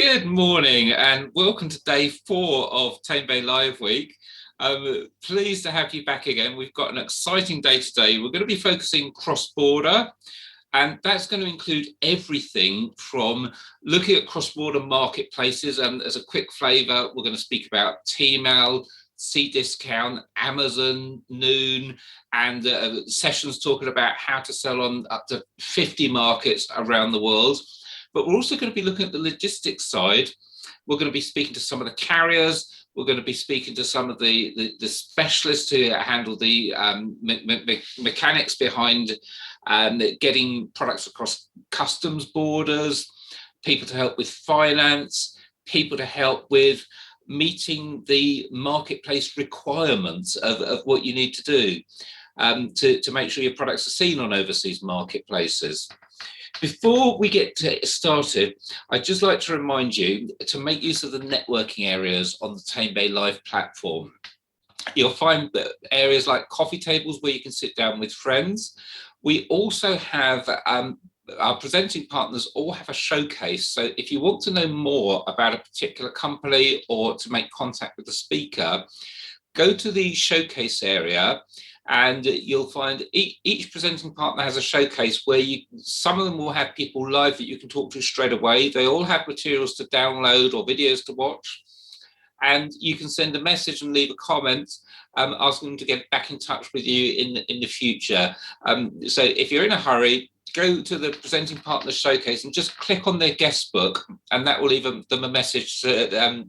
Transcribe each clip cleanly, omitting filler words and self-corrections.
Good morning and welcome to day 4 of Tamebay Live Week. I'm pleased to have you back again. We've got an exciting day today. We're going to be focusing cross-border, and that's going to include everything from looking at cross-border marketplaces. And as a quick flavour, we're going to speak about Tmail, Cdiscount, Amazon, Noon, and sessions talking about how to sell on up to 50 markets around the world. But we're also going to be looking at the logistics side. We're going to be speaking to some of the carriers. We're going to be speaking to some of the specialists who handle the mechanics behind getting products across customs borders, people to help with finance, people to help with meeting the marketplace requirements of what you need to do to make sure your products are seen on overseas marketplaces. Before we get started, I'd just like to remind you to make use of the networking areas on the Tamebay Live platform. You'll find that areas like coffee tables where you can sit down with friends. We also have our presenting partners all have a showcase. So if you want to know more about a particular company or to make contact with the speaker, go to the showcase area. And you'll find each presenting partner has a showcase where some of them will have people live that you can talk to straight away. They all have materials to download or videos to watch. And you can send a message and leave a comment asking them to get back in touch with you in the future. So if you're in a hurry, go to the presenting partner showcase and just click on their guest book, and that will leave them a message to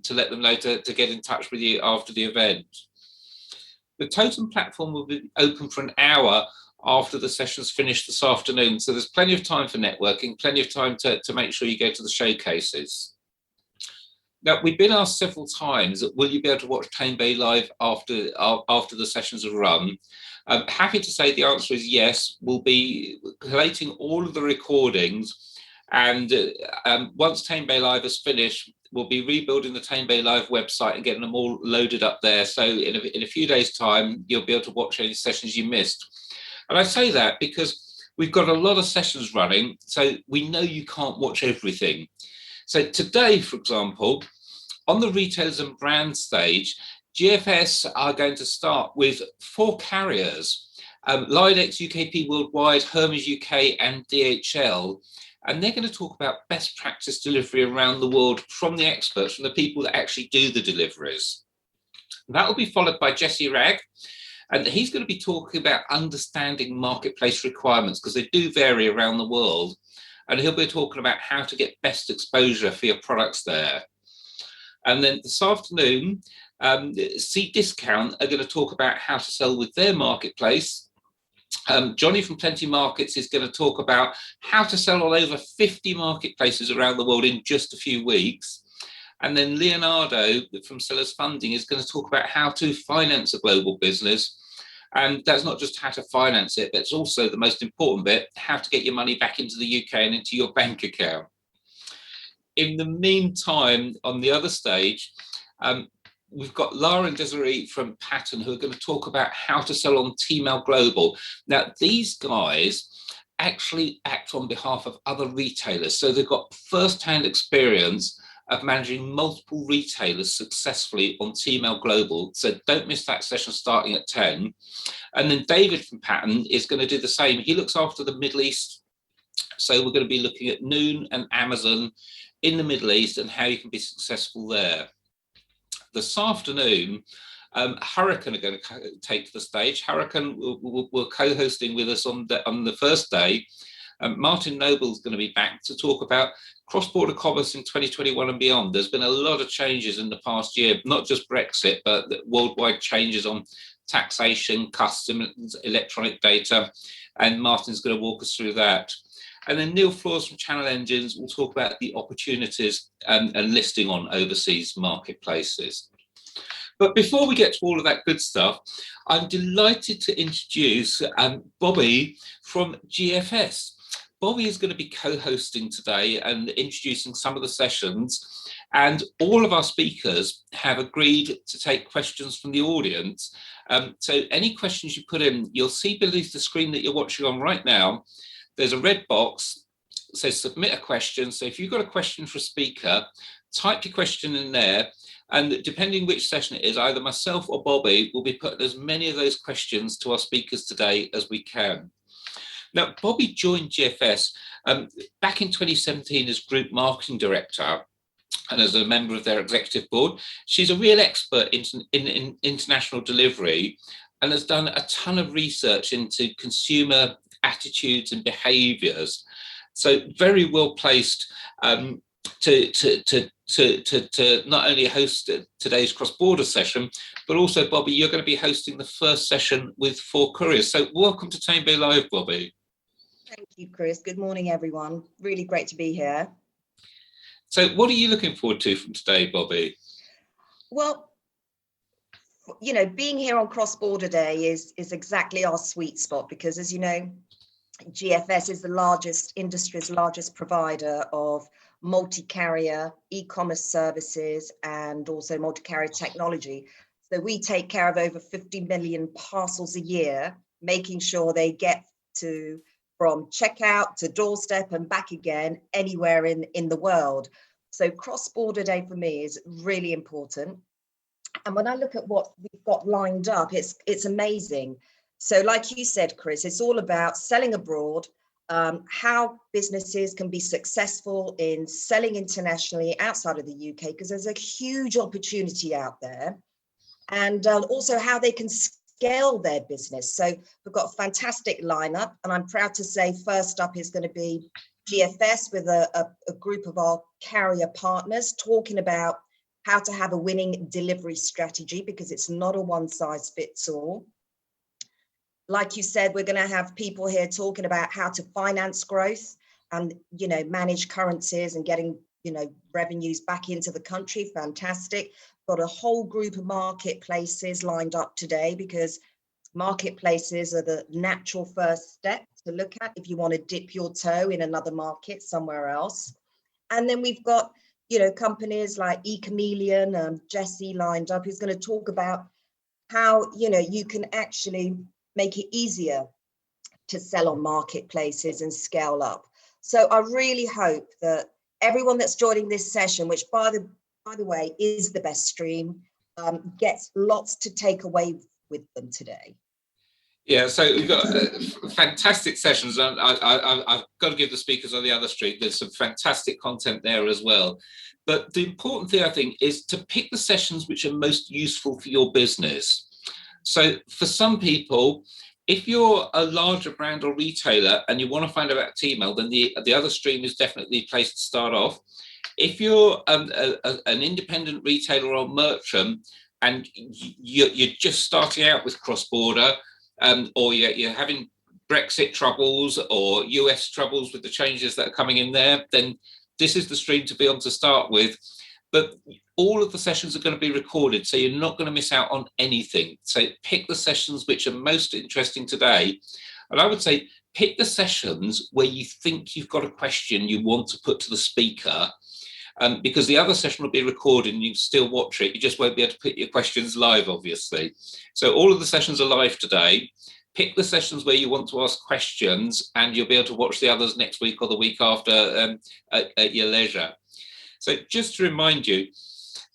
let them know to get in touch with you after the event. The Totem platform will be open for an hour after the session's finished this afternoon. So there's plenty of time for networking, plenty of time to make sure you go to the showcases. Now, we've been asked several times, will you be able to watch Tamebay Live after the sessions have run? I'm happy to say the answer is yes. We'll be collating all of the recordings, and once Tamebay Live is finished, we'll be rebuilding the Tamebay Live website and getting them all loaded up there. So in a few days' time, you'll be able to watch any sessions you missed. And I say that because we've got a lot of sessions running, so we know you can't watch everything. So today, for example, on the retailers and brand stage, GFS are going to start with 4 carriers, Lidex, UKP Worldwide, Hermes UK, and DHL. And they're going to talk about best practice delivery around the world from the experts, from the people that actually do the deliveries. That will be followed by Jesse Ragg, and he's going to be talking about understanding marketplace requirements, because they do vary around the world. And he'll be talking about how to get best exposure for your products there. And then this afternoon, Cdiscount are going to talk about how to sell with their marketplace. Johnny from Plenty Markets is going to talk about how to sell on over 50 marketplaces around the world in just a few weeks. And then Leonardo from Sellers Funding is going to talk about how to finance a global business. And that's not just how to finance it, but it's also the most important bit, how to get your money back into the UK and into your bank account. In the meantime, on the other stage, we've got Lara and Desiree from Pattern who are going to talk about how to sell on Tmail Global. Now, these guys actually act on behalf of other retailers. So they've got first-hand experience of managing multiple retailers successfully on Tmail Global. So don't miss that session starting at 10. And then David from Pattern is going to do the same. He looks after the Middle East. So we're going to be looking at Noon and Amazon in the Middle East and how you can be successful there. This afternoon, Hurricane are going to take to the stage. Hurricane will co-hosting with us on the first day. Martin Noble is going to be back to talk about cross-border commerce in 2021 and beyond. There's been a lot of changes in the past year, not just Brexit, but worldwide changes on taxation, customs, electronic data, and Martin's going to walk us through that. And then Neil Flores from Channel Engines will talk about the opportunities and listing on overseas marketplaces. But before we get to all of that good stuff, I'm delighted to introduce Bobby from GFS. Bobby is going to be co-hosting today and introducing some of the sessions. And all of our speakers have agreed to take questions from the audience. So any questions you put in, you'll see beneath the screen that you're watching on right now, there's a red box. says submit a question. So if you've got a question for a speaker, type your question in there. And depending which session it is, either myself or Bobby will be putting as many of those questions to our speakers today as we can. Now, Bobby joined GFS back in 2017 as Group Marketing Director and as a member of their executive board. She's a real expert in international delivery and has done a ton of research into consumer attitudes and behaviours. So very well placed to not only host today's cross-border session, but also, Bobby, you're going to be hosting the first session with 4 Couriers. So welcome to Tamebay Live, Bobby. Thank you, Chris. Good morning, everyone. Really great to be here. So what are you looking forward to from today, Bobby? Well, you know, being here on Cross-Border Day is exactly our sweet spot because, as you know, GFS is the industry's largest provider of multi-carrier e-commerce services and also multi-carrier technology. So we take care of over 50 million parcels a year, making sure they get from checkout to doorstep and back again anywhere in the world. So Cross-Border Day for me is really important. And when I look at what we've got lined up, it's amazing. So like you said, Chris, it's all about selling abroad, how businesses can be successful in selling internationally outside of the UK, because there's a huge opportunity out there. And also how they can scale their business. So we've got a fantastic lineup, and I'm proud to say first up is going to be GFS with a group of our carrier partners talking about how to have a winning delivery strategy, because it's not a one size fits all. Like you said, we're going to have people here talking about how to finance growth and, you know, manage currencies and getting, you know, revenues back into the country. Fantastic. Got a whole group of marketplaces lined up today, because marketplaces are the natural first step to look at if you want to dip your toe in another market somewhere else. And then we've got, you know, companies like eChameleon and Jesse lined up, who's going to talk about how, you know, you can actually make it easier to sell on marketplaces and scale up. So I really hope that everyone that's joining this session, which by the way is the best stream, gets lots to take away with them today. Yeah, so we've got fantastic sessions. I've got to give the speakers on the other street, there's some fantastic content there as well. But the important thing, I think, is to pick the sessions which are most useful for your business. So for some people, if you're a larger brand or retailer and you want to find out about T-mail, then the other stream is definitely a place to start off. If you're an independent retailer or merchant and you're just starting out with cross-border, or you're having Brexit troubles or US troubles with the changes that are coming in there, then this is the stream to be on to start with. But all of the sessions are going to be recorded, so you're not going to miss out on anything. So pick the sessions which are most interesting today. And I would say pick the sessions where you think you've got a question you want to put to the speaker, because the other session will be recorded and you can still watch it. You just won't be able to put your questions live, obviously. So all of the sessions are live today. Pick the sessions where you want to ask questions, and you'll be able to watch the others next week or the week after at your leisure. So just to remind you,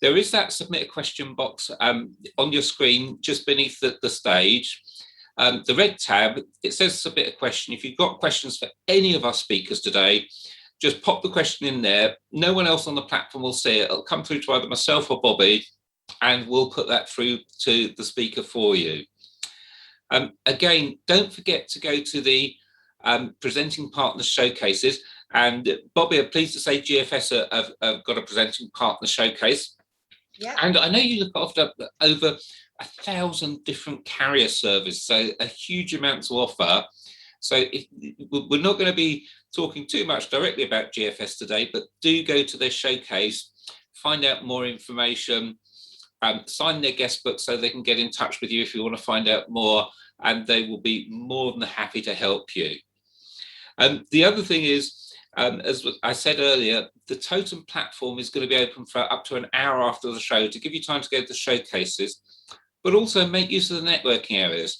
there is that submit a question box on your screen just beneath the stage. The red tab, it says submit a question. If you've got questions for any of our speakers today, just pop the question in there. No one else on the platform will see it. It'll come through to either myself or Bobby, and we'll put that through to the speaker for you. Again, don't forget to go to the presenting partner showcases. And Bobby, I'm pleased to say GFS have got a presenting partner showcase. Yeah. And I know you look after over 1,000 different carrier services, so a huge amount to offer. So we're not going to be talking too much directly about GFS today, but do go to their showcase, find out more information, sign their guest book so they can get in touch with you if you want to find out more, and they will be more than happy to help you. The other thing is, as I said earlier, the Totem platform is going to be open for up to an hour after the show to give you time to go to the showcases, but also make use of the networking areas.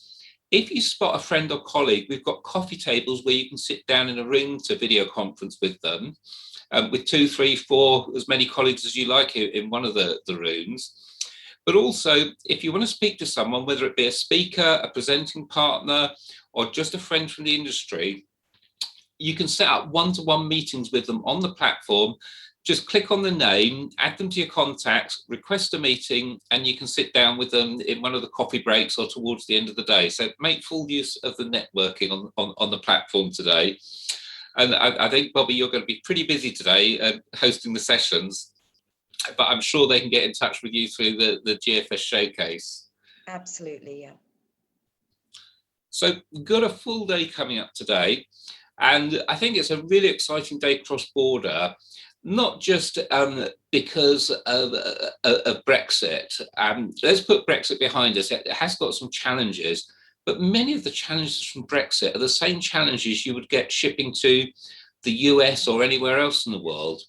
if you spot a friend or colleague, we've got coffee tables where you can sit down in a ring to video conference with them, with 2, 3, 4, as many colleagues as you like in one of the rooms. But also, if you want to speak to someone, whether it be a speaker, a presenting partner, or just a friend from the industry, you can set up one-to-one meetings with them on the platform. Just click on the name, add them to your contacts, request a meeting, and you can sit down with them in one of the coffee breaks or towards the end of the day. So make full use of the networking on the platform today. And I think, Bobby, you're going to be pretty busy today hosting the sessions, but I'm sure they can get in touch with you through the GFS showcase. Absolutely, yeah. So we've got a full day coming up today, and I think it's a really exciting day cross-border, not just because of Brexit. Let's put Brexit behind us. It has got some challenges, but many of the challenges from Brexit are the same challenges you would get shipping to the US or anywhere else in the world.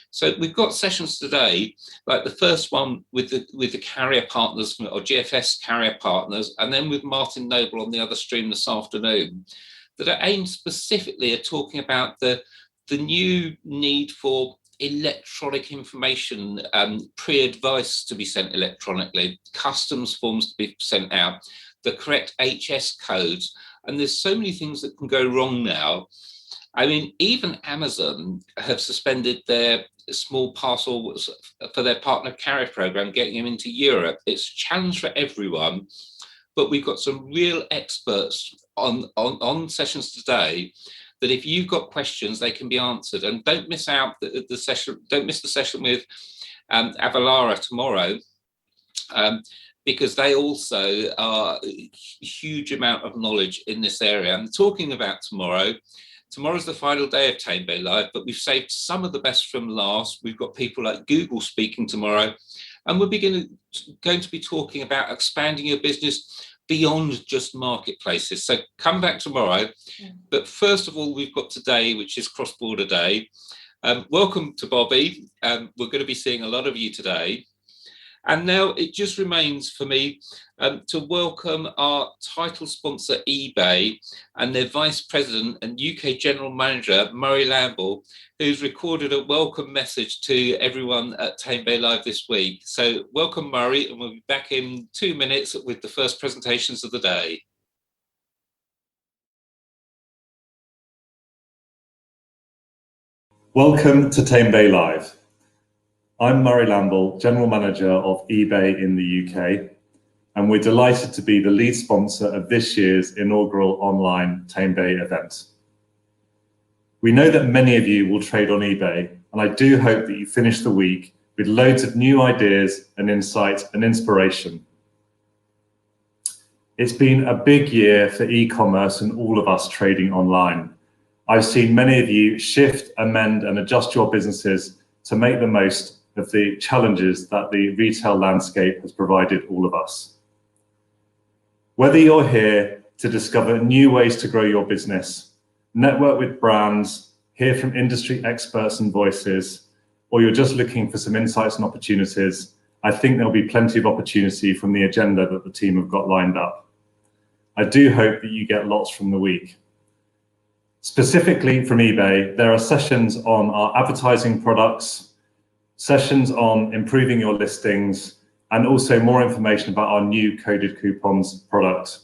So we've got sessions today, like the first one with the carrier partners or GFS carrier partners, and then with Martin Noble on the other stream this afternoon, that are aimed specifically at talking about the new need for electronic information, pre-advice to be sent electronically, customs forms to be sent out, the correct HS codes. And there's so many things that can go wrong now. I mean, even Amazon have suspended their small parcels for their partner carrier program, getting them into Europe. It's a challenge for everyone, but we've got some real experts on sessions today that if you've got questions, they can be answered. And don't miss out the session. Don't miss the session with Avalara tomorrow, because they also are a huge amount of knowledge in this area. And talking about tomorrow's the final day of Tamebay Live, but we've saved some of the best from last. We've got people like Google speaking tomorrow, and we're going to be talking about expanding your business beyond just marketplaces. So come back tomorrow. But first of all, we've got today, which is Cross-Border Day. Welcome to Bobby. We're going to be seeing a lot of you today. And now it just remains for me to welcome our title sponsor, eBay, and their Vice President and UK General Manager, Murray Lamble, who's recorded a welcome message to everyone at Tamebay Live this week. So welcome, Murray, and we'll be back in 2 minutes with the first presentations of the day. Welcome to Tamebay Live. I'm Murray Lamble, General Manager of eBay in the UK, and we're delighted to be the lead sponsor of this year's inaugural online Tamebay event. We know that many of you will trade on eBay, and I do hope that you finish the week with loads of new ideas and insight and inspiration. It's been a big year for e-commerce and all of us trading online. I've seen many of you shift, amend, and adjust your businesses to make the most of the challenges that the retail landscape has provided all of us. Whether you're here to discover new ways to grow your business, network with brands, hear from industry experts and voices, or you're just looking for some insights and opportunities, I think there'll be plenty of opportunity from the agenda that the team have got lined up. I do hope that you get lots from the week. Specifically from eBay, there are sessions on our advertising products, sessions on improving your listings, and also more information about our new coded coupons product.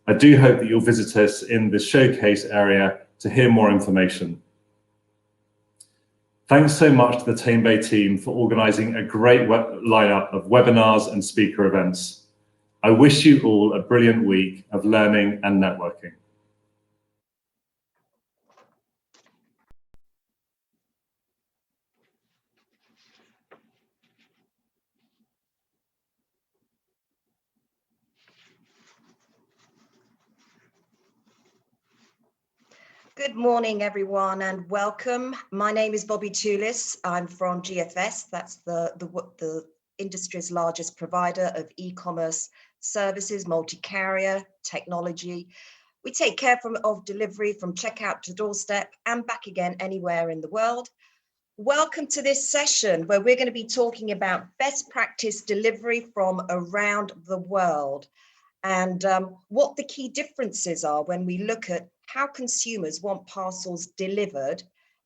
I do hope that you'll visit us in the showcase area to hear more information. Thanks so much to the Tamebay team for organising a great lineup of webinars and speaker events. I wish you all a brilliant week of learning and networking. Good morning, everyone, and welcome. My name is Bobby Tulis. I'm from GFS. That's the industry's largest provider of e-commerce services, multi-carrier, technology. We take care of delivery from checkout to doorstep and back again anywhere in the world. Welcome to this session where we're going to be talking about best practice delivery from around the world. and what the key differences are when we look at how consumers want parcels delivered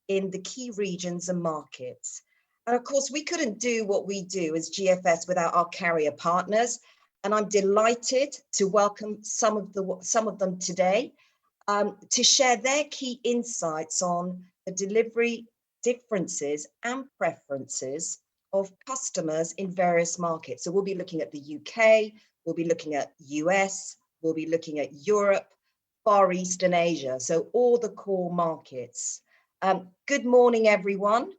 in the key regions and markets. And of course, we couldn't do what we do as GFS without our carrier partners. And I'm delighted to welcome some of them today to share their key insights on the delivery differences and preferences of customers in various markets. So we'll be looking at the UK, we'll be looking at US, we'll be looking at Europe, Far East and Asia. So all the core markets. Good morning, everyone.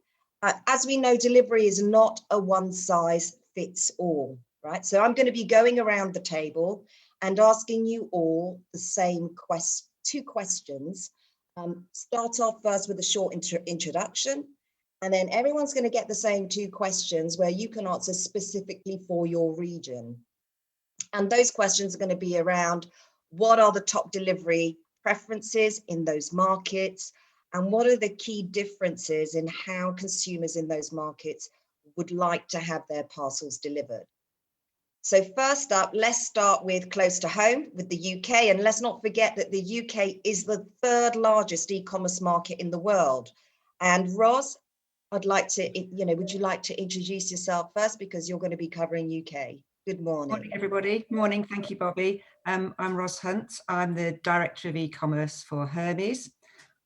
As we know, delivery is not a one size fits all, right? So I'm going to be going around the table and asking you all the same two questions. Start off first with a short introduction, and then everyone's going to get the same two questions where you can answer specifically for your region. And those questions are going to be around what are the top delivery preferences in those markets, and what are the key differences in how consumers in those markets would like to have their parcels delivered. So first up, let's start with close to home with the UK. And let's not forget that the UK is the third largest e-commerce market in the world. And Ros, I'd like to, would you like to introduce yourself first, because you're going to be covering UK. Good morning. Morning, everybody. Morning. Thank you, Bobby. I'm Ros Hunt. I'm the Director of E-commerce for Hermes.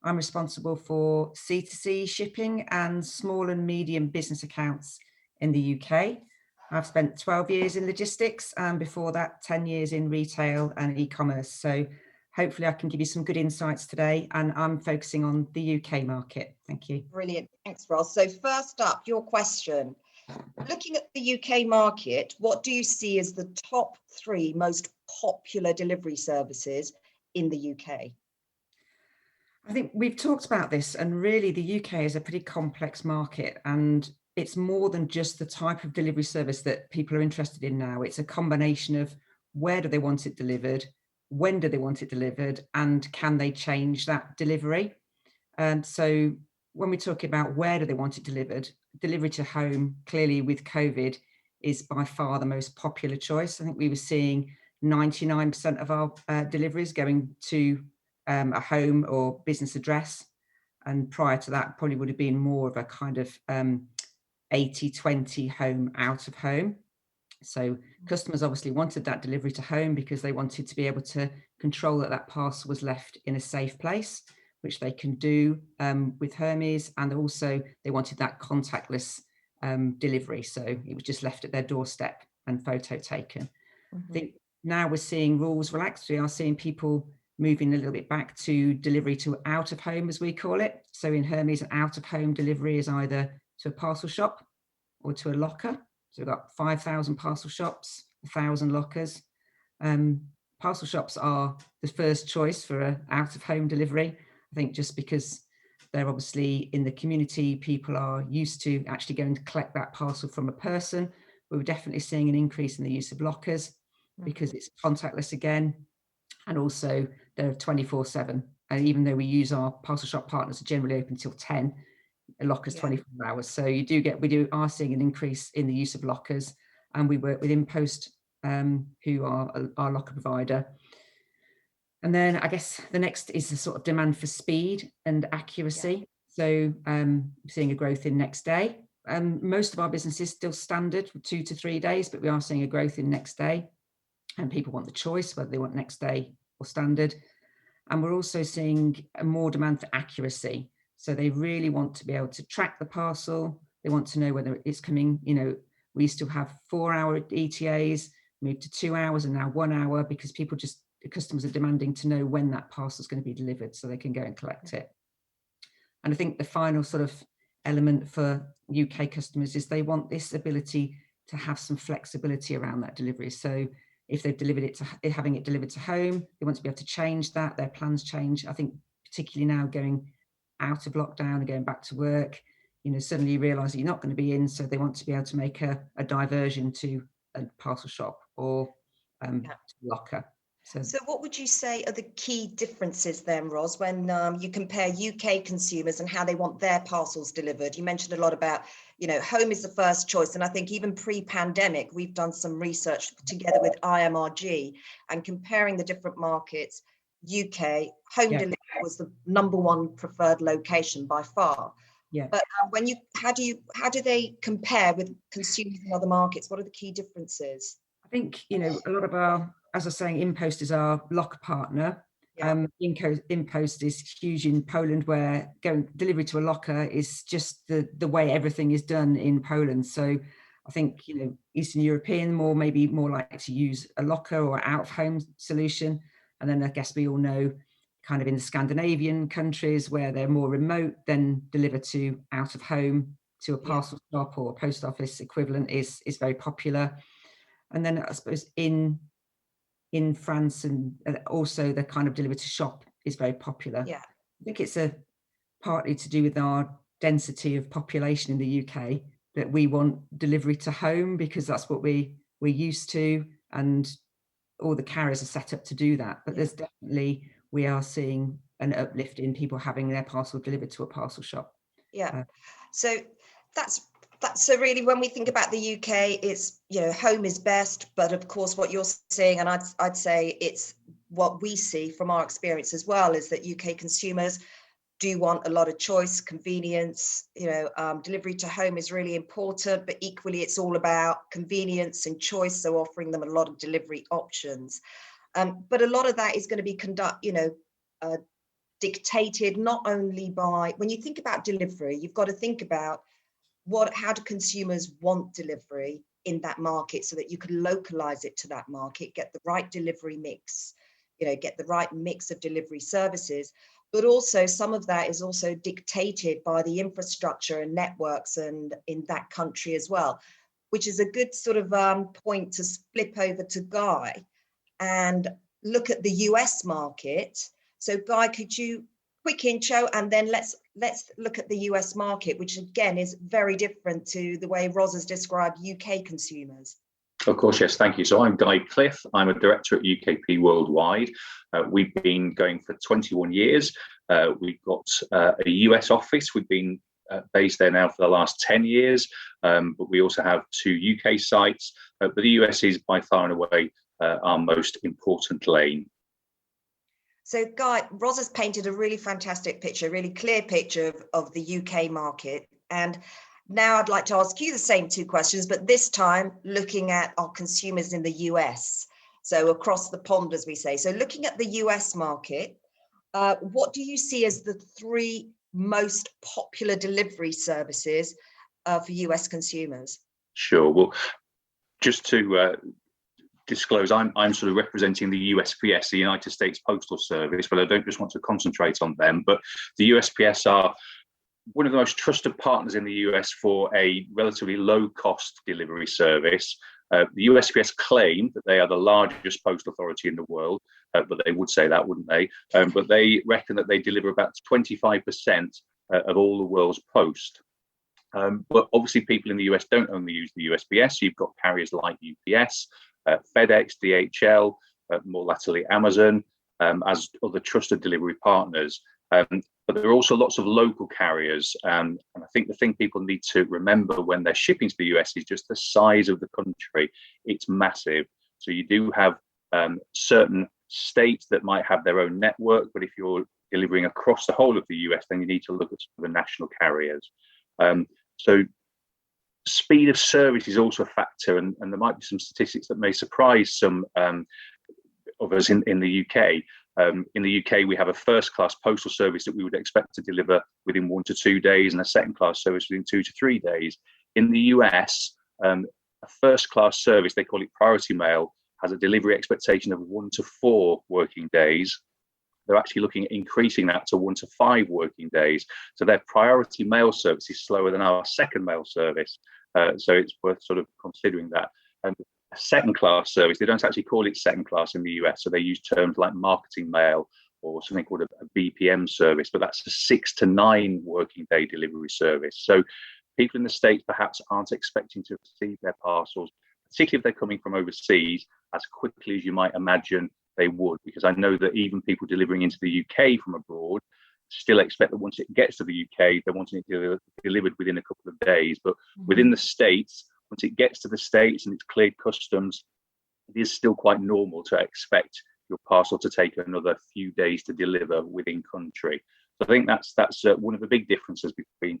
I'm responsible for C2C shipping and small and medium business accounts in the UK. I've spent 12 years in logistics, and before that, 10 years in retail and e-commerce. So hopefully I can give you some good insights today, and I'm focusing on the UK market. Thank you. Brilliant. Thanks, Ros. So first up, your question. Looking at the UK market, what do you see as the top 3 most popular delivery services in the UK? I think we've talked about this, and really the UK is a pretty complex market, and it's more than just the type of delivery service that people are interested in now. It's a combination of where do they want it delivered, when do they want it delivered, and can they change that delivery? And so when we talk about where do they want it delivered, delivery to home, clearly with COVID, is by far the most popular choice. I think we were seeing 99% of our deliveries going to a home or business address. And prior to that, probably would have been more of a kind of 80-20 home out of home. So customers obviously wanted that delivery to home because they wanted to be able to control that that parcel was left in a safe place, which they can do with Hermes. And also they wanted that contactless delivery. So it was just left at their doorstep and photo taken. I think now we're seeing rules relaxed. We are seeing people moving a little bit back to delivery to out of home, as we call it. So in Hermes, an out of home delivery is either to a parcel shop or to a locker. So we've got 5,000 parcel shops, 1,000 lockers. Parcel shops are the first choice for an out of home delivery. I think just because they're obviously in the community, people are used to actually going to collect that parcel from a person. We're definitely seeing an increase in the use of lockers because it's contactless again. And also they're 24/7. And even though we use our parcel shop partners are generally open until 10, a locker's 24 hours. So we are seeing an increase in the use of lockers, and we work with InPost, who are our locker provider. And then I guess the next is the sort of demand for speed and accuracy. So seeing a growth in next day. Most of our business is still standard, 2 to 3 days, but we are seeing a growth in next day, and people want the choice whether they want next day or standard. And we're also seeing a more demand for accuracy. So they really want to be able to track the parcel. They want to know whether it's coming, we used to have 4-hour ETAs, moved to 2 hours and now 1 hour, because the customers are demanding to know when that parcel is going to be delivered so they can go and collect it. And I think the final sort of element for UK customers is they want this ability to have some flexibility around that delivery. So if they've delivered it having it delivered to home, they want to be able to change that. Their plans change. I think particularly now going out of lockdown and going back to work, suddenly you realise that you're not going to be in, so they want to be able to make a diversion to a parcel shop or to locker. So what would you say are the key differences then, Ros, when you compare UK consumers and how they want their parcels delivered? You mentioned a lot about home is the first choice. And I think even pre-pandemic, we've done some research together with IMRG and comparing the different markets. UK home delivery was the #1 preferred location by far. Yeah. But how do they compare with consumers in other markets? What are the key differences? I think, a lot of our, as I was saying, InPost is our locker partner. Yeah. InPost is huge in Poland, where going delivery to a locker is just the way everything is done in Poland. So I think, Eastern European maybe more like to use a locker or out of home solution. And then I guess we all know kind of in the Scandinavian countries where they're more remote, then deliver to out of home to a parcel shop or a post office equivalent is very popular. And then I suppose in France and also the kind of deliver to shop is very popular. Yeah. I think it's partly to do with our density of population in the UK that we want delivery to home because that's what we're used to, and all the carriers are set up to do that. But there's definitely, we are seeing an uplift in people having their parcel delivered to a parcel shop. Yeah. So so really when we think about the UK, it's, home is best, but of course what you're saying, and I'd say it's what we see from our experience as well, is that UK consumers do want a lot of choice, convenience, delivery to home is really important, but equally it's all about convenience and choice. So offering them a lot of delivery options. But a lot of that is going to be dictated not only by, when you think about delivery, you've got to think about how do consumers want delivery in that market so that you can localize it to that market, get the right delivery mix, get the right mix of delivery services. But also some of that is also dictated by the infrastructure and networks and in that country as well, which is a good sort of point to flip over to Guy and look at the US market. So Guy, could you quick intro, and then let's look at the US market, which again is very different to the way Ros has described UK consumers. Of course, yes, thank you. So I'm Guy Cliff. I'm a director at UKP Worldwide. We've been going for 21 years. We've got a US office. We've been based there now for the last 10 years, but we also have 2 UK sites. But the US is by far and away our most important lane. So Guy, Ros has painted a really fantastic picture, really clear picture of the UK market. And now I'd like to ask you the same 2 questions, but this time looking at our consumers in the US. So across the pond, as we say. So looking at the US market, what do you see as the 3 most popular delivery services for US consumers? Sure. Well, just to disclose, I'm sort of representing the USPS, the United States Postal Service, but I don't just want to concentrate on them. But the USPS are one of the most trusted partners in the US for a relatively low-cost delivery service. The USPS claim that they are the largest postal authority in the world, but they would say that, wouldn't they? But they reckon that they deliver about 25% of all the world's post. But obviously people in the US don't only use the USPS. You've got carriers like UPS, FedEx, DHL, more latterly Amazon, as other trusted delivery partners. But there are also lots of local carriers. And I think the thing people need to remember when they're shipping to the US is just the size of the country. It's massive. So you do have certain states that might have their own network, but if you're delivering across the whole of the US, then you need to look at the national carriers. So speed of service is also a factor, and there might be some statistics that may surprise some of us in the UK. In the UK, we have a first-class postal service that we would expect to deliver within 1 to 2 days, and a second-class service within 2 to 3 days. In the US, a first-class service, they call it priority mail, has a delivery expectation of 1 to 4 working days. They're actually looking at increasing that to 1 to 5 working days. So their priority mail service is slower than our second mail service. So it's worth sort of considering that. And a second class service, they don't actually call it second class in the US. So they use terms like marketing mail or something called a BPM service, but that's a 6 to 9 working day delivery service. So people in the States perhaps aren't expecting to receive their parcels, particularly if they're coming from overseas, as quickly as you might imagine they would, because I know that even people delivering into the UK from abroad, still expect that once it gets to the UK, they're wanting it delivered within a couple of days. But within the States, once it gets to the States and it's cleared customs, it is still quite normal to expect your parcel to take another few days to deliver within country. So I think that's one of the big differences between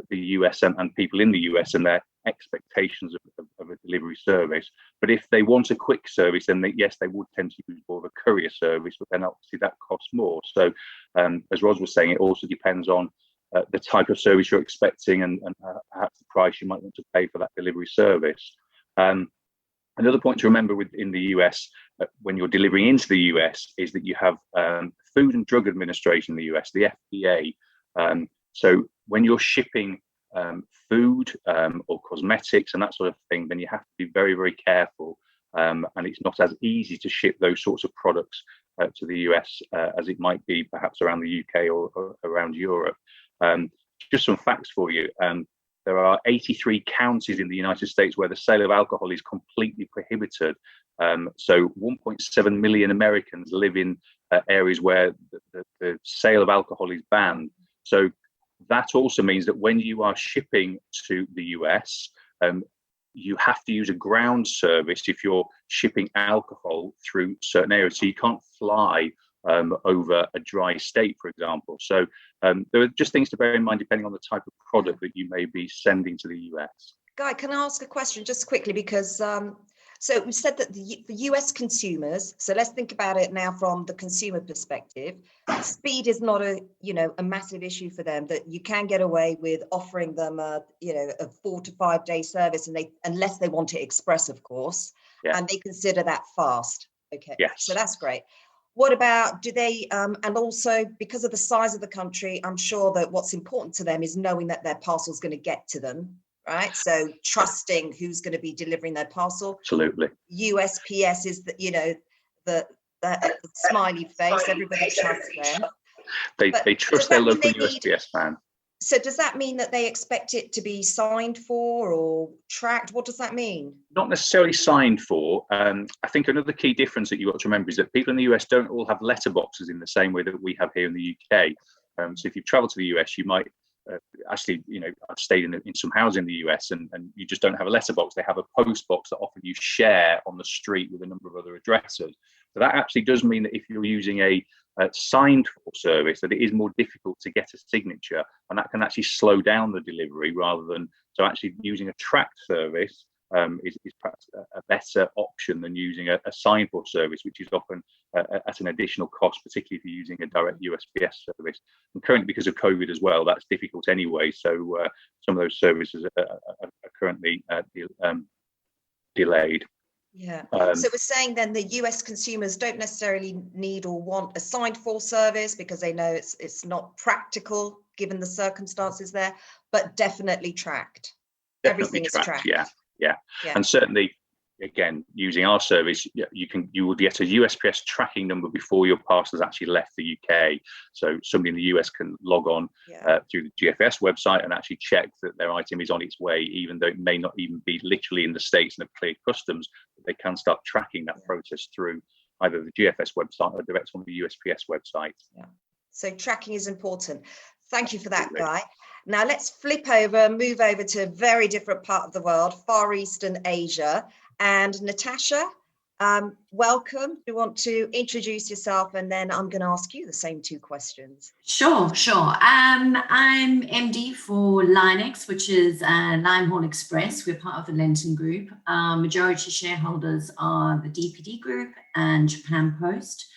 the US and people in the US and their expectations of a delivery service. But if they want a quick service, then yes, they would tend to use more of a courier service, but then obviously that costs more. So as Ros was saying, it also depends on the type of service you're expecting and perhaps the price you might want to pay for that delivery service. Another point to remember in the US, when you're delivering into the US, is that you have Food and Drug Administration in the US, the FDA. So when you're shipping food or cosmetics and that sort of thing, then you have to be very, very careful. And it's not as easy to ship those sorts of products to the US as it might be perhaps around the UK or around Europe. Just some facts for you. There are 83 counties in the United States where the sale of alcohol is completely prohibited. So 1.7 million Americans live in areas where the sale of alcohol is banned. So that also means that when you are shipping to the US, you have to use a ground service if you're shipping alcohol through certain areas. So you can't fly over a dry state, for example. So there are just things to bear in mind depending on the type of product that you may be sending to the US. Guy, can I ask a question just quickly? Because so we said that for US consumers, so let's think about it now from the consumer perspective. Speed is not a massive issue for them, that you can get away with offering them a 4 to 5 day service, and unless they want it express, of course, and they consider that fast. Okay, so that's great. What about, do they, and also because of the size of the country, I'm sure that what's important to them is knowing that their parcel is going to get to them, right? So trusting who's going to be delivering their parcel. Absolutely. USPS is the smiley face, everybody trusts them. They trust their local USPS man. So does that mean that they expect it to be signed for or tracked? What does that mean? Not necessarily signed for. I think another key difference that you've got to remember is that people in the US don't all have letterboxes in the same way that we have here in the UK. So if you travel to the US, you might actually, I've stayed in some houses in the US and you just don't have a letterbox. They have a post box that often you share on the street with a number of other addresses. So that actually does mean that if you're using a signed for service, that it is more difficult to get a signature, and that can actually slow down the delivery rather than, so actually using a tracked service is perhaps a better option than using a signed for service, which is often at an additional cost, particularly if you're using a direct USPS service. And currently, because of COVID as well, that's difficult anyway. So some of those services are currently delayed. Yeah. So we're saying then the US consumers don't necessarily need or want a signed for service because they know it's not practical given the circumstances there, but definitely tracked. Everything is tracked. Yeah. And certainly, again, using our service, you will get a USPS tracking number before your parcel has actually left the UK. So somebody in the US can log on through the GFS website and actually check that their item is on its way, even though it may not even be literally in the States and have cleared customs. But they can start tracking that process through either the GFS website or direct on the USPS website. Yeah. So tracking is important. Thank you for that, Guy. Now let's flip over, move over to a very different part of the world, Far Eastern Asia. And Natasha, welcome. You want to introduce yourself, and then I'm going to ask you the same two questions. Sure. I'm MD for Linex, which is Limehall Express. We're part of the Lenton Group. Our majority shareholders are the DPD Group and Japan Post.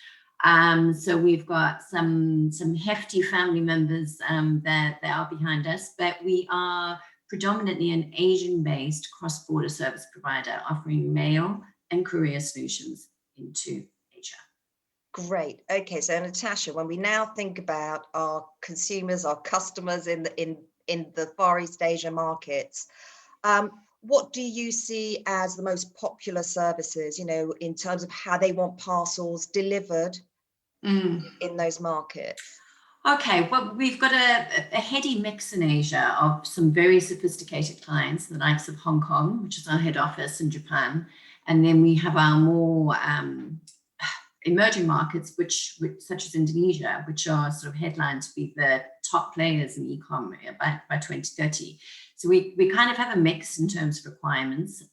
So we've got some hefty family members that are behind us, but we are predominantly an Asian-based cross-border service provider offering mail and courier solutions into Asia. Great. Okay, so Natasha, when we now think about our consumers, our customers in the Far East Asia markets, what do you see as the most popular services, in terms of how they want parcels delivered in those markets? Okay, well, we've got a heady mix in Asia of some very sophisticated clients, the likes of Hong Kong, which is our head office in Japan. And then we have our more emerging markets, which such as Indonesia, which are sort of headlined to be the top players in e-com by 2030. So we kind of have a mix in terms of requirements.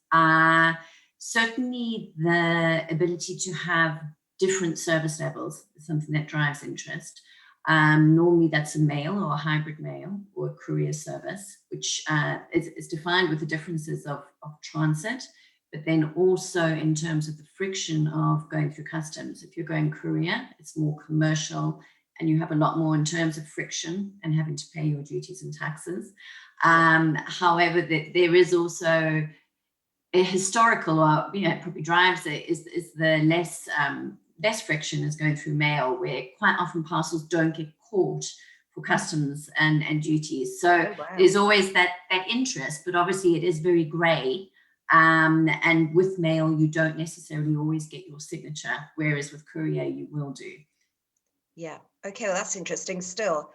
Certainly the ability to have different service levels is something that drives interest. Normally that's a mail or a hybrid mail or a courier service, which is defined with the differences of transit, but then also in terms of the friction of going through customs. If you're going courier, it's more commercial and you have a lot more in terms of friction and having to pay your duties and taxes. However, there is also a historical, or it probably drives it, is the less friction is going through mail, where quite often parcels don't get caught for customs and duties. So there's always that interest, but obviously it is very grey. And with mail, you don't necessarily always get your signature, whereas with courier, you will do. Yeah. Okay. Well, that's interesting. Still,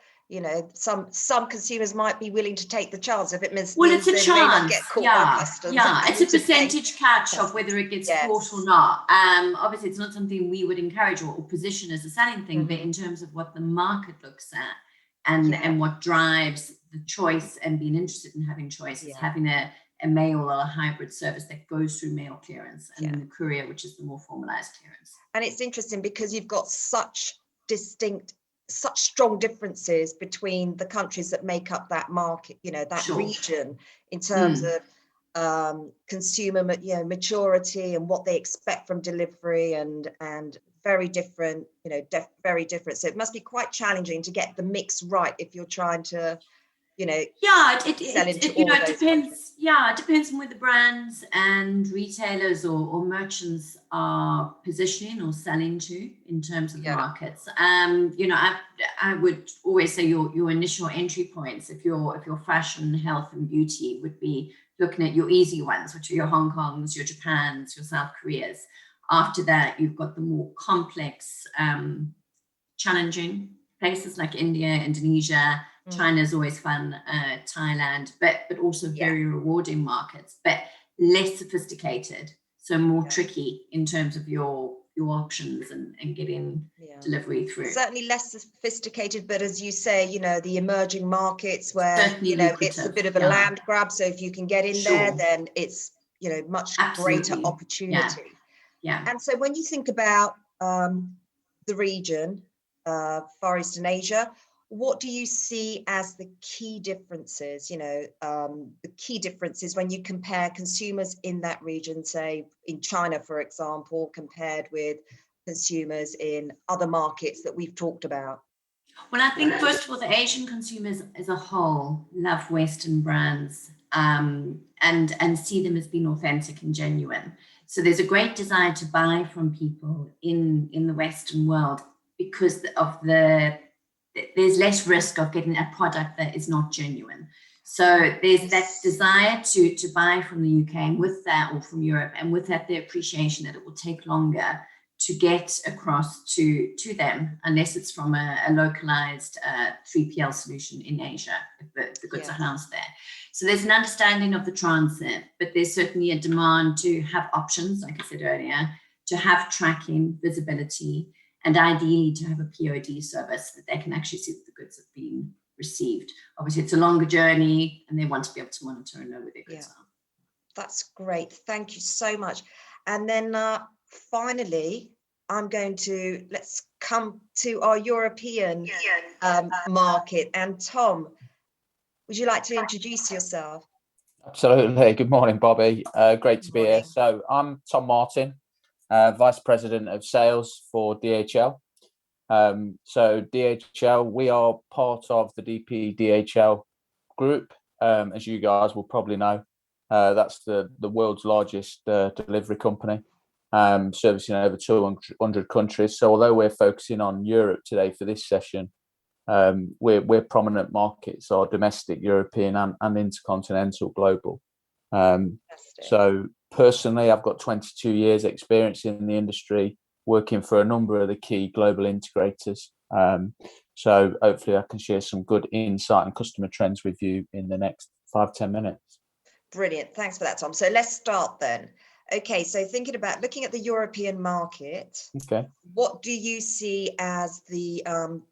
some consumers might be willing to take the chance if it means. Well, it's a they chance. may not get caught by customs. Yeah, it's a percentage catch of whether it gets caught or not. Obviously, it's not something we would encourage or position as a selling thing, but in terms of what the market looks at and what drives the choice and being interested in having choice is having a mail or a hybrid service that goes through mail clearance, and then the courier, which is the more formalized clearance. And it's interesting because you've got such strong differences between the countries that make up that market, that region, in terms of consumer maturity and what they expect from delivery, and very different, very different. So it must be quite challenging to get the mix right if you're trying to it depends. Yeah, it depends on where the brands and retailers or merchants are positioning or selling to in terms of markets. I would always say your initial entry points, if your fashion, health, and beauty, would be looking at your easy ones, which are your Hong Kongs, your Japans, your South Koreas. After that, you've got the more complex, challenging places like India, Indonesia. China is always fun, Thailand, but also very rewarding markets, but less sophisticated, so more tricky in terms of your options and getting delivery through. Certainly less sophisticated, but as you say, the emerging markets where it's a bit of a land grab. So if you can get in there, then it's much greater opportunity. Yeah. And so when you think about the region, Far Eastern Asia, what do you see as the key differences, the key differences when you compare consumers in that region, say in China, for example, compared with consumers in other markets that we've talked about? Well, I think first of all, the Asian consumers as a whole love Western brands and see them as being authentic and genuine. So there's a great desire to buy from people in the Western world because of there's less risk of getting a product that is not genuine. So there's that desire to buy from the UK, and with that, or from Europe, and with that, the appreciation that it will take longer to get across to them, unless it's from a localized 3PL solution in Asia, if the goods are housed there. So there's an understanding of the transit, but there's certainly a demand to have options, like I said earlier, to have tracking, visibility, and ideally to have a POD service that they can actually see that the goods have been received. Obviously, it's a longer journey and they want to be able to monitor and know where their goods are. That's great. Thank you so much. And then finally, let's come to our European market. And Tom, would you like to introduce yourself? Absolutely. Good morning, Bobby. Great to be here. So I'm Tom Martin, Vice President of Sales for DHL. So DHL, we are part of the DPDHL group, as you guys will probably know. That's the world's largest delivery company, servicing over 200 countries. So although we're focusing on Europe today for this session, we're prominent markets are domestic, European, and intercontinental, global. So personally, I've got 22 years experience in the industry, working for a number of the key global integrators. So hopefully I can share some good insight and customer trends with you in the next 5-10 minutes. Brilliant. Thanks for that, Tom. So let's start then. Okay, so thinking about looking at the European market, Okay. what do you see as the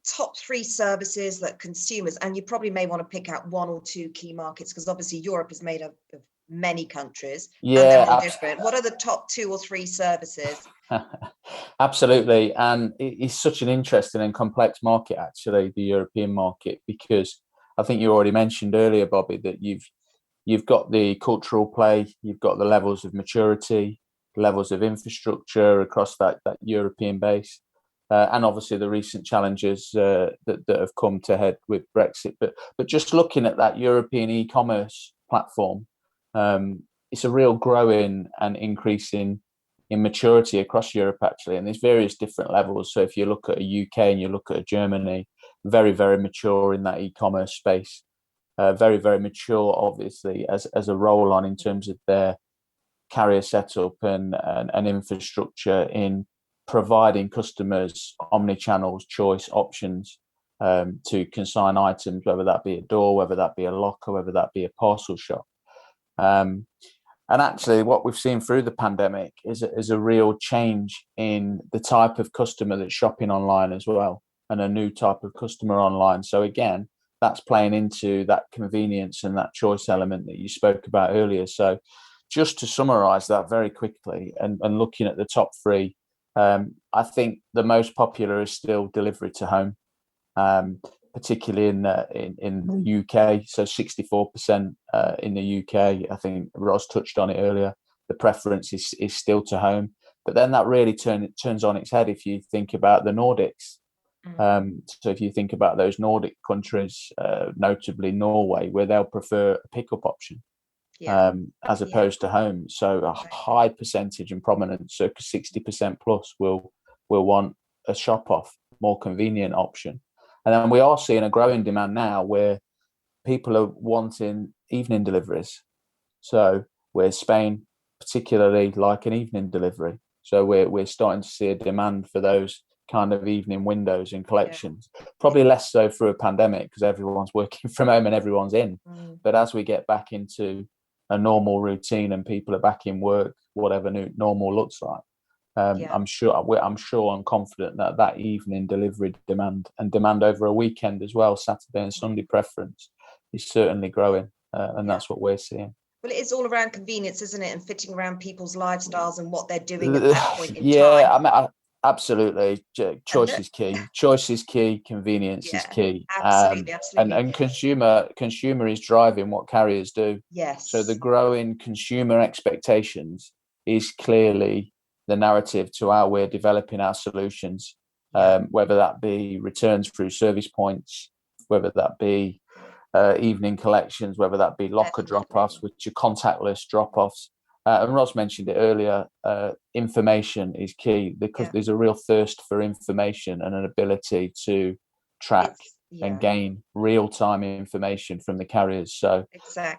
top 3 services that consumers, and you probably may want to pick out 1 or 2 key markets, because obviously Europe is made up of many countries and they're all different. What are the top 2 or 3 services? Absolutely. And it's such an interesting and complex market, actually, the European market, because I think you already mentioned earlier, Bobby, that you've got the cultural play, you've got the levels of maturity, levels of infrastructure across that European base, and obviously the recent challenges that have come to head with Brexit. But just looking at that European e-commerce platform, it's a real growing and increasing in maturity across Europe, actually, and there's various different levels. So if you look at a UK and you look at a Germany, very, very mature in that e-commerce space. Very, very mature, obviously, as a roll on in terms of their carrier setup and infrastructure in providing customers omni-channels, choice, options to consign items, whether that be a door, whether that be a locker, whether that be a parcel shop. And actually, what we've seen through the pandemic is a real change in the type of customer that's shopping online as well, and a new type of customer online. So again, that's playing into that convenience and that choice element that you spoke about earlier. So just to summarize that very quickly and looking at the top 3, I think the most popular is still delivery to home, particularly in the UK. So 64% in the UK. I think Roz touched on it earlier. The preference is still to home. But then that really turns on its head if you think about the Nordics. So if you think about those Nordic countries, notably Norway, where they'll prefer a pickup option as opposed to home. So a high percentage and prominent, circa 60% plus, will want a shop off, more convenient option. And then we are seeing a growing demand now where people are wanting evening deliveries. So where Spain particularly like an evening delivery. So we're starting to see a demand for those kind of evening windows and collections. Probably less so through a pandemic because everyone's working from home and everyone's in. But as we get back into a normal routine and people are back in work, whatever new normal looks like, I'm confident that evening delivery demand and demand over a weekend as well, Saturday and Sunday preference, is certainly growing, and that's what we're seeing. Well, it is all around convenience, isn't it, and fitting around people's lifestyles and what they're doing at that point in time. Absolutely. Choice is key. Choice is key. Convenience is key. Absolutely. And consumer is driving what carriers do. Yes. So the growing consumer expectations is clearly the narrative to how we're developing our solutions, whether that be returns through service points, whether that be evening collections, whether that be locker drop-offs, which are contactless drop-offs. And Ross mentioned it earlier, information is key because there's a real thirst for information and an ability to track and gain real-time information from the carriers. So,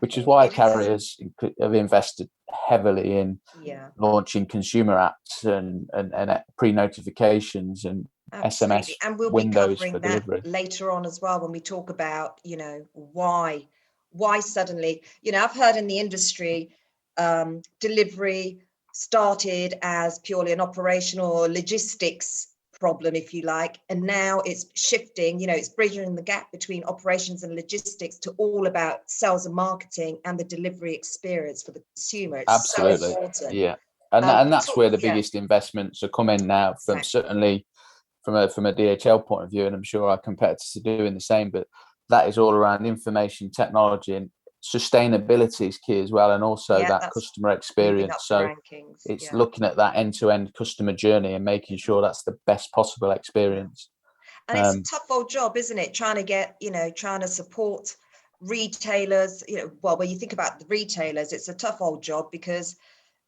which is why carriers have invested heavily in launching consumer apps and pre-notifications and SMS and we'll windows be covering for delivery later on as well when we talk about, why suddenly, I've heard in the industry, delivery started as purely an operational or logistics problem, if you like, and now it's shifting, it's bridging the gap between operations and logistics to all about sales and marketing and the delivery experience for the consumer. It's absolutely so important. And that's where the biggest investments are coming now, from certainly from a DHL point of view, and I'm sure our competitors are doing the same, but that is all around information technology, and sustainability is key as well, and also that customer experience. So it's looking at that end-to-end customer journey and making sure that's the best possible experience. And it's a tough old job, isn't it, trying to support retailers, when you think about the retailers, it's a tough old job because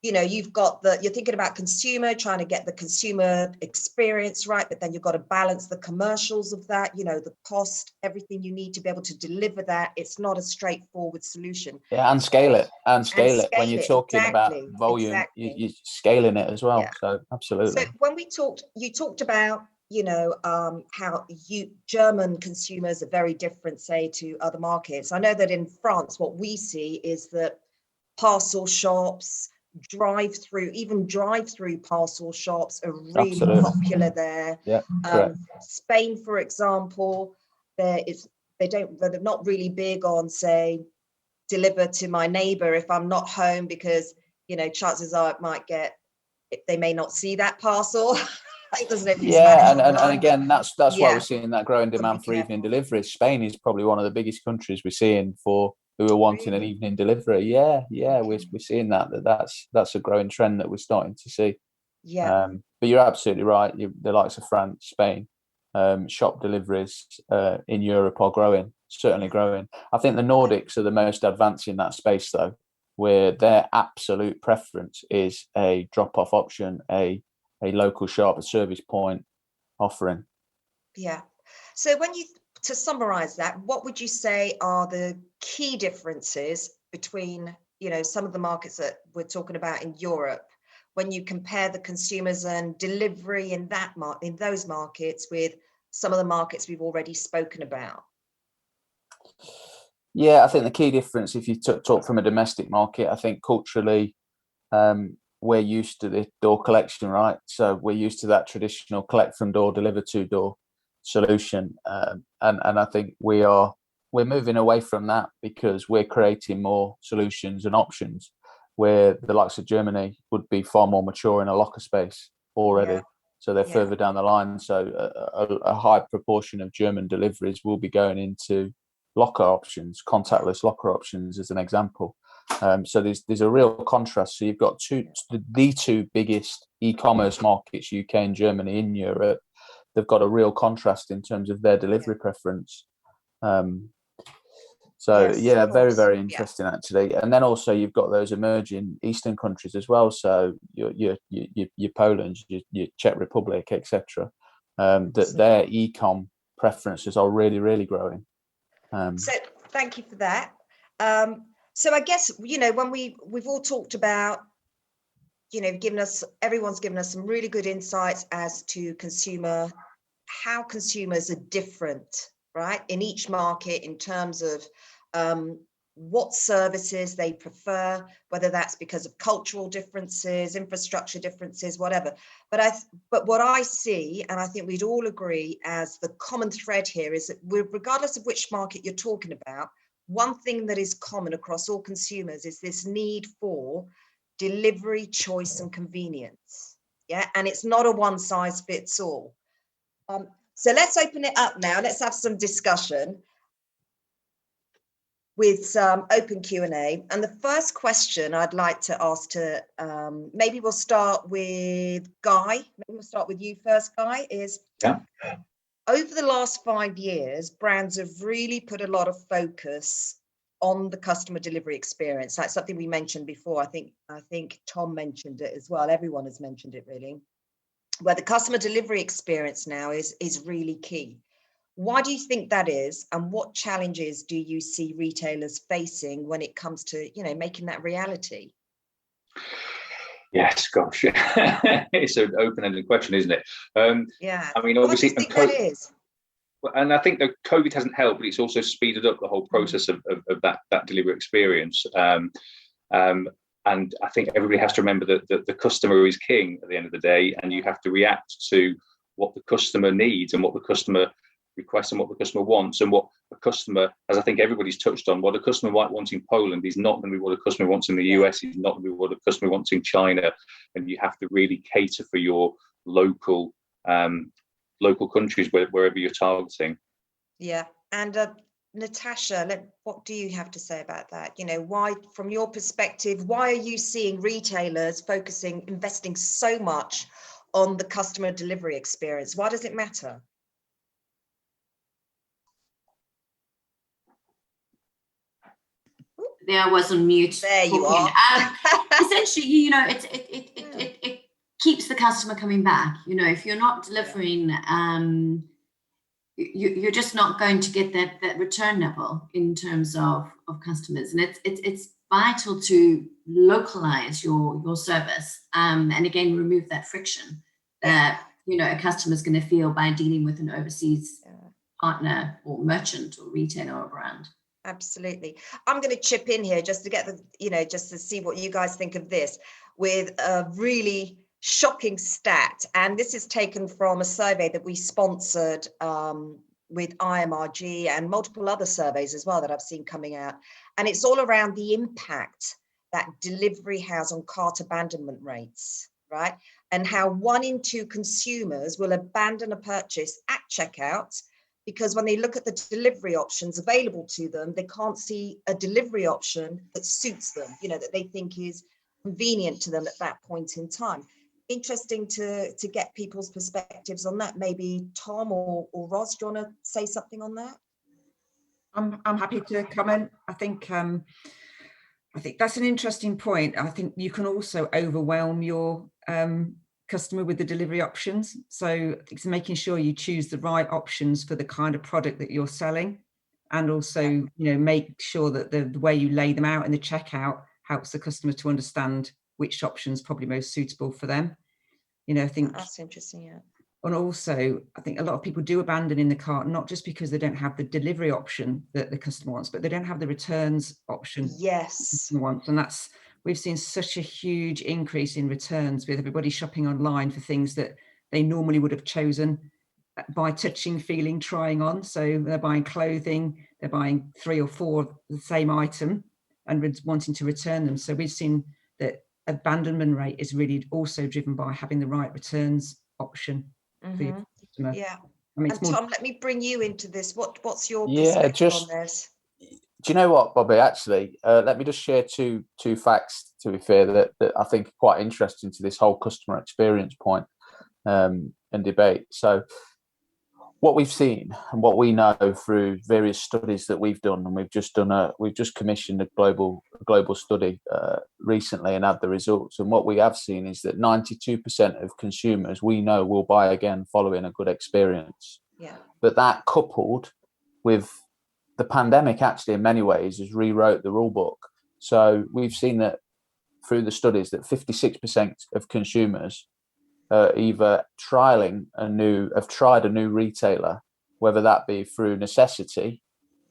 you're thinking about consumer, trying to get the consumer experience right, but then you've got to balance the commercials of that, the cost, everything you need to be able to deliver that. It's not a straightforward solution. And scale it. When you're talking about volume, you're scaling it as well. So absolutely. So when you talked about, how German consumers are very different, say, to other markets. I know that in France, what we see is that parcel shops, even drive-through parcel shops are really Absolutely. popular there. Yeah, correct. Spain, for example, they're not really big on, say, deliver to my neighbor if I'm not home, because, you know, chances are they may not see that parcel. It doesn't know if it's Yeah, Spanish and again, that's why Yeah. we're seeing that growing Gotta be demand for evening careful. deliveries. Spain is probably one of the biggest countries we're seeing for who are wanting an Really? evening delivery. Yeah, we're Okay. seeing that's a growing trend that we're starting to see. Yeah. But you're absolutely right. The likes of France, Spain, shop deliveries in Europe are growing, certainly growing. I think the Nordics are the most advanced in that space, though, where their absolute preference is a drop-off option, a local shop, a service point offering. Yeah. So to summarize that, what would you say are the key differences between, you know, some of the markets that we're talking about in Europe, when you compare the consumers and delivery in those markets with some of the markets we've already spoken about? Yeah, I think the key difference, if you talk from a domestic market, I think culturally, we're used to the door collection, right? So we're used to that traditional collect from door, deliver to door solution, and I think we're moving away from that because we're creating more solutions and options where the likes of Germany would be far more mature in a locker space already. Yeah. So they're Yeah. further down the line. So a high proportion of German deliveries will be going into locker options, contactless locker options, as an example. So there's a real contrast. So you've got the two biggest e-commerce markets, UK and Germany, in Europe. They've got a real contrast in terms of their delivery preference. So Yes, yeah, of very, course. very Yeah. interesting actually. And then also you've got those emerging Eastern countries as well. So your Poland, your Czech Republic, etc. That their e-com preferences are really, really growing. So thank you for that. So I guess, you know, when we've all talked about, you know, everyone's given us some really good insights as to how consumers are different, right, in each market in terms of what services they prefer, whether that's because of cultural differences, infrastructure differences, whatever. But what I see, and I think we'd all agree as the common thread here, is that regardless of which market you're talking about, one thing that is common across all consumers is this need for delivery, choice, and convenience. Yeah, and it's not a one size fits all. So let's open it up now. Let's have some discussion with some open Q&A. And the first question I'd like to ask maybe we'll start with Guy. Maybe we'll start with you first, Guy, is over the last 5 years, brands have really put a lot of focus on the customer delivery experience. That's something we mentioned before. I think Tom mentioned it as well. Everyone has mentioned it, really, where the customer delivery experience now is really key. Why do you think that is, and what challenges do you see retailers facing when it comes to, you know, making that reality? Yes, gosh, it's an open-ended question, isn't it? Yeah. I mean, obviously, what do you think that is? And I think that COVID hasn't helped, but it's also speeded up the whole process of that delivery experience. And I think everybody has to remember that the customer is king at the end of the day, and you have to react to what the customer needs and what the customer requests and what the customer wants. And what a customer, as I think everybody's touched on, what a customer might want in Poland is not going to be what a customer wants in the US, is not going to be what a customer wants in China. And you have to really cater for your local countries wherever you're targeting. Yeah. And Natasha, what do you have to say about that? You know, why, from your perspective, why are you seeing retailers investing so much on the customer delivery experience? Why does it matter? There, I was on mute. There you are. Essentially, you know, it keeps the customer coming back. You know, if you're not delivering, you're just not going to get that return level in terms of customers, and it's vital to localize your service, and again remove that friction that, you know, a customer's going to feel by dealing with an overseas partner or merchant or retailer or brand. Absolutely. I'm going to chip in here just to get the, just to see what you guys think of this, with a really shocking stat. And this is taken from a survey that we sponsored with IMRG and multiple other surveys as well that I've seen coming out. And it's all around the impact that delivery has on cart abandonment rates, right? And how 1 in 2 consumers will abandon a purchase at checkout because when they look at the delivery options available to them, they can't see a delivery option that suits them, that they think is convenient to them at that point in time. Interesting to get people's perspectives on that. Maybe Tom or Roz, do you want to say something on that? I'm happy to comment. I think that's an interesting point. I think you can also overwhelm your customer with the delivery options. So it's making sure you choose the right options for the kind of product that you're selling, and also make sure that the way you lay them out in the checkout helps the customer to understand which option's probably most suitable for them. I think that's interesting. Yeah. And also, I think a lot of people do abandon in the cart, not just because they don't have the delivery option that the customer wants, but they don't have the returns option. Yes. Wants. And we've seen such a huge increase in returns with everybody shopping online for things that they normally would have chosen by touching, feeling, trying on. So they're buying clothing, they're buying 3 or 4 of the same item and wanting to return them. So we've seen that abandonment rate is really also driven by having the right returns option for your customer. Yeah. I mean, and Tom, let me bring you into this. What's your perspective on this? Do you know what, Bobby? Actually, let me just share two facts, to be fair, that I think are quite interesting to this whole customer experience point and debate. So what we've seen and what we know through various studies that we've done, and we've just commissioned a global study recently and had the results. And what we have seen is that 92% of consumers we know will buy again following a good experience. Yeah. But that coupled with the pandemic actually in many ways has rewrote the rule book. So we've seen that through the studies that 56% of consumers either tried a new retailer, whether that be through necessity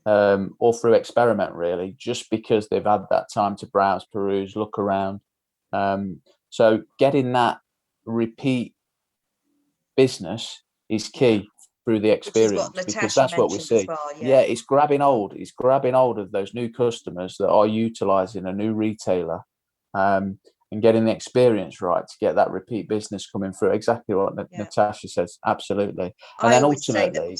or through experiment, really, just because they've had that time to browse, peruse, look around. So getting that repeat business is key through the experience, because that's what we see. Well, yeah, it's grabbing hold of those new customers that are utilizing a new retailer and getting the experience right to get that repeat business coming through. Exactly what Natasha says. Absolutely. And then ultimately,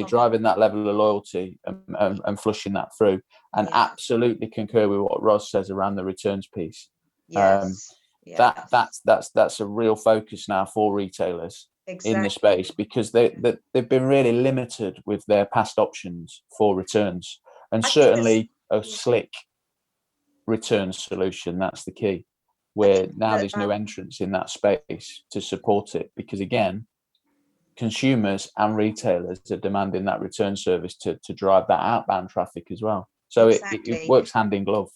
driving that level of loyalty and flushing that through. And absolutely concur with what Roz says around the returns piece. Yes. That's a real focus now for retailers in the space, because they've been really limited with their past options for returns, and certainly a slick return solution. That's the key, where now there's new entrants in that space to support it, because again, consumers and retailers are demanding that return service to drive that outbound traffic as well. So it works hand in glove.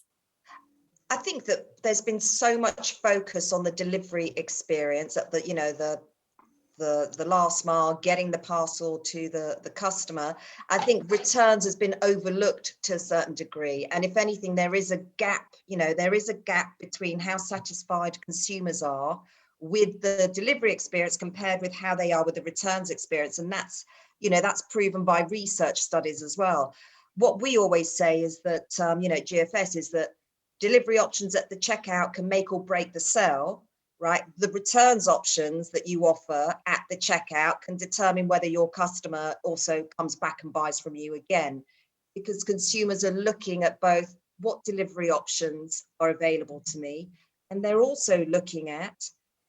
I think that there's been so much focus on the delivery experience at the last mile, getting the parcel to the customer. I think returns has been overlooked to a certain degree. And if anything, there is a gap, between how satisfied consumers are with the delivery experience compared with how they are with the returns experience. And that's proven by research studies as well. What we always say is that, GFS is that delivery options at the checkout can make or break the sale. Right, the returns options that you offer at the checkout can determine whether your customer also comes back and buys from you again, because consumers are looking at both what delivery options are available to me, and they're also looking at,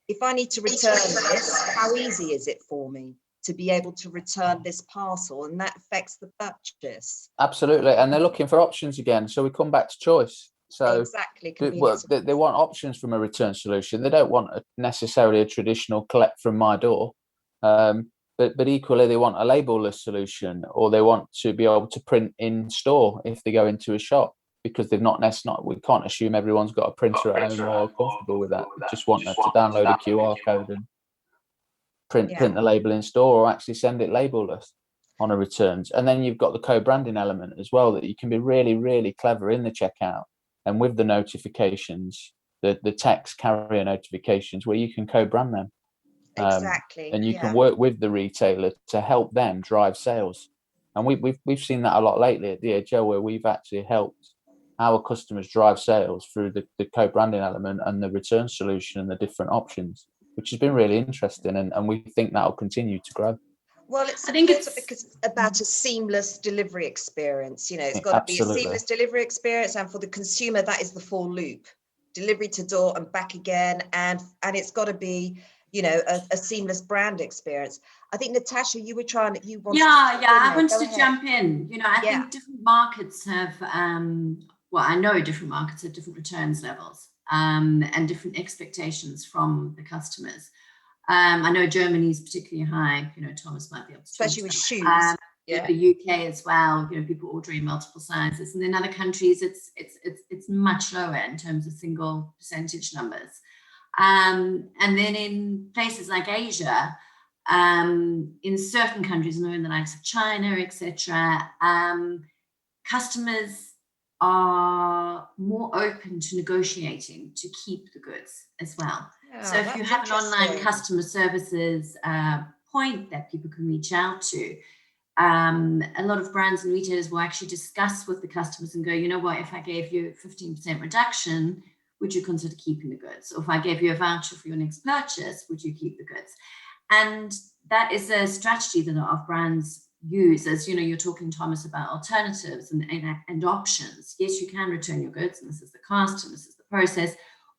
if I need to return this, how easy is it for me to be able to return this parcel, and that affects the purchase. Absolutely, and they're looking for options again, so we come back to choice. So exactly, they want options from a return solution. They don't want necessarily a traditional collect from my door, but equally they want a label-less solution, or they want to be able to print in store if they go into a shop, because they've not. We can't assume everyone's got a printer at home or comfortable with that. They just want to download a QR code and print the label in store, or actually send it label-less. on a returns. And then you've got the co-branding element as well, that you can be really, really clever in the checkout and with the notifications, the text carrier notifications, where you can co-brand them. Exactly. And you can work with the retailer to help them drive sales. And we've seen that a lot lately at DHL, where we've actually helped our customers drive sales through the co-branding element and the return solution and the different options, which has been really interesting. And we think that'll continue to grow. Well, it's I think important it's because it's about a seamless delivery experience. You know, it's got to be a Absolutely. seamless delivery experience, and for the consumer, that is the full loop, delivery to door and back again, and it's got to be, you know, a seamless brand experience. I think Natasha, you wanted I wanted Go to ahead. jump in. You know, I think different markets have well, I know different markets have different returns levels and different expectations from the customers. I know Germany is particularly high. You know, Thomas might be able to Especially talk with about. shoes. The UK as well. You know, people ordering multiple sizes, and in other countries, it's much lower in terms of single percentage numbers. And then in places like Asia, in certain countries, you know, in the likes of China, etc., customers are more open to negotiating to keep the goods as well. So if you have an online customer services point that people can reach out to, a lot of brands and retailers will actually discuss with the customers and go, you know what, if I gave you a 15% reduction, would you consider keeping the goods? Or if I gave you a voucher for your next purchase, would you keep the goods? And that is a strategy that a lot of brands use. As you know, you're talking, Thomas, about alternatives and options. Yes, you can return your goods, and this is the cost, and this is the process,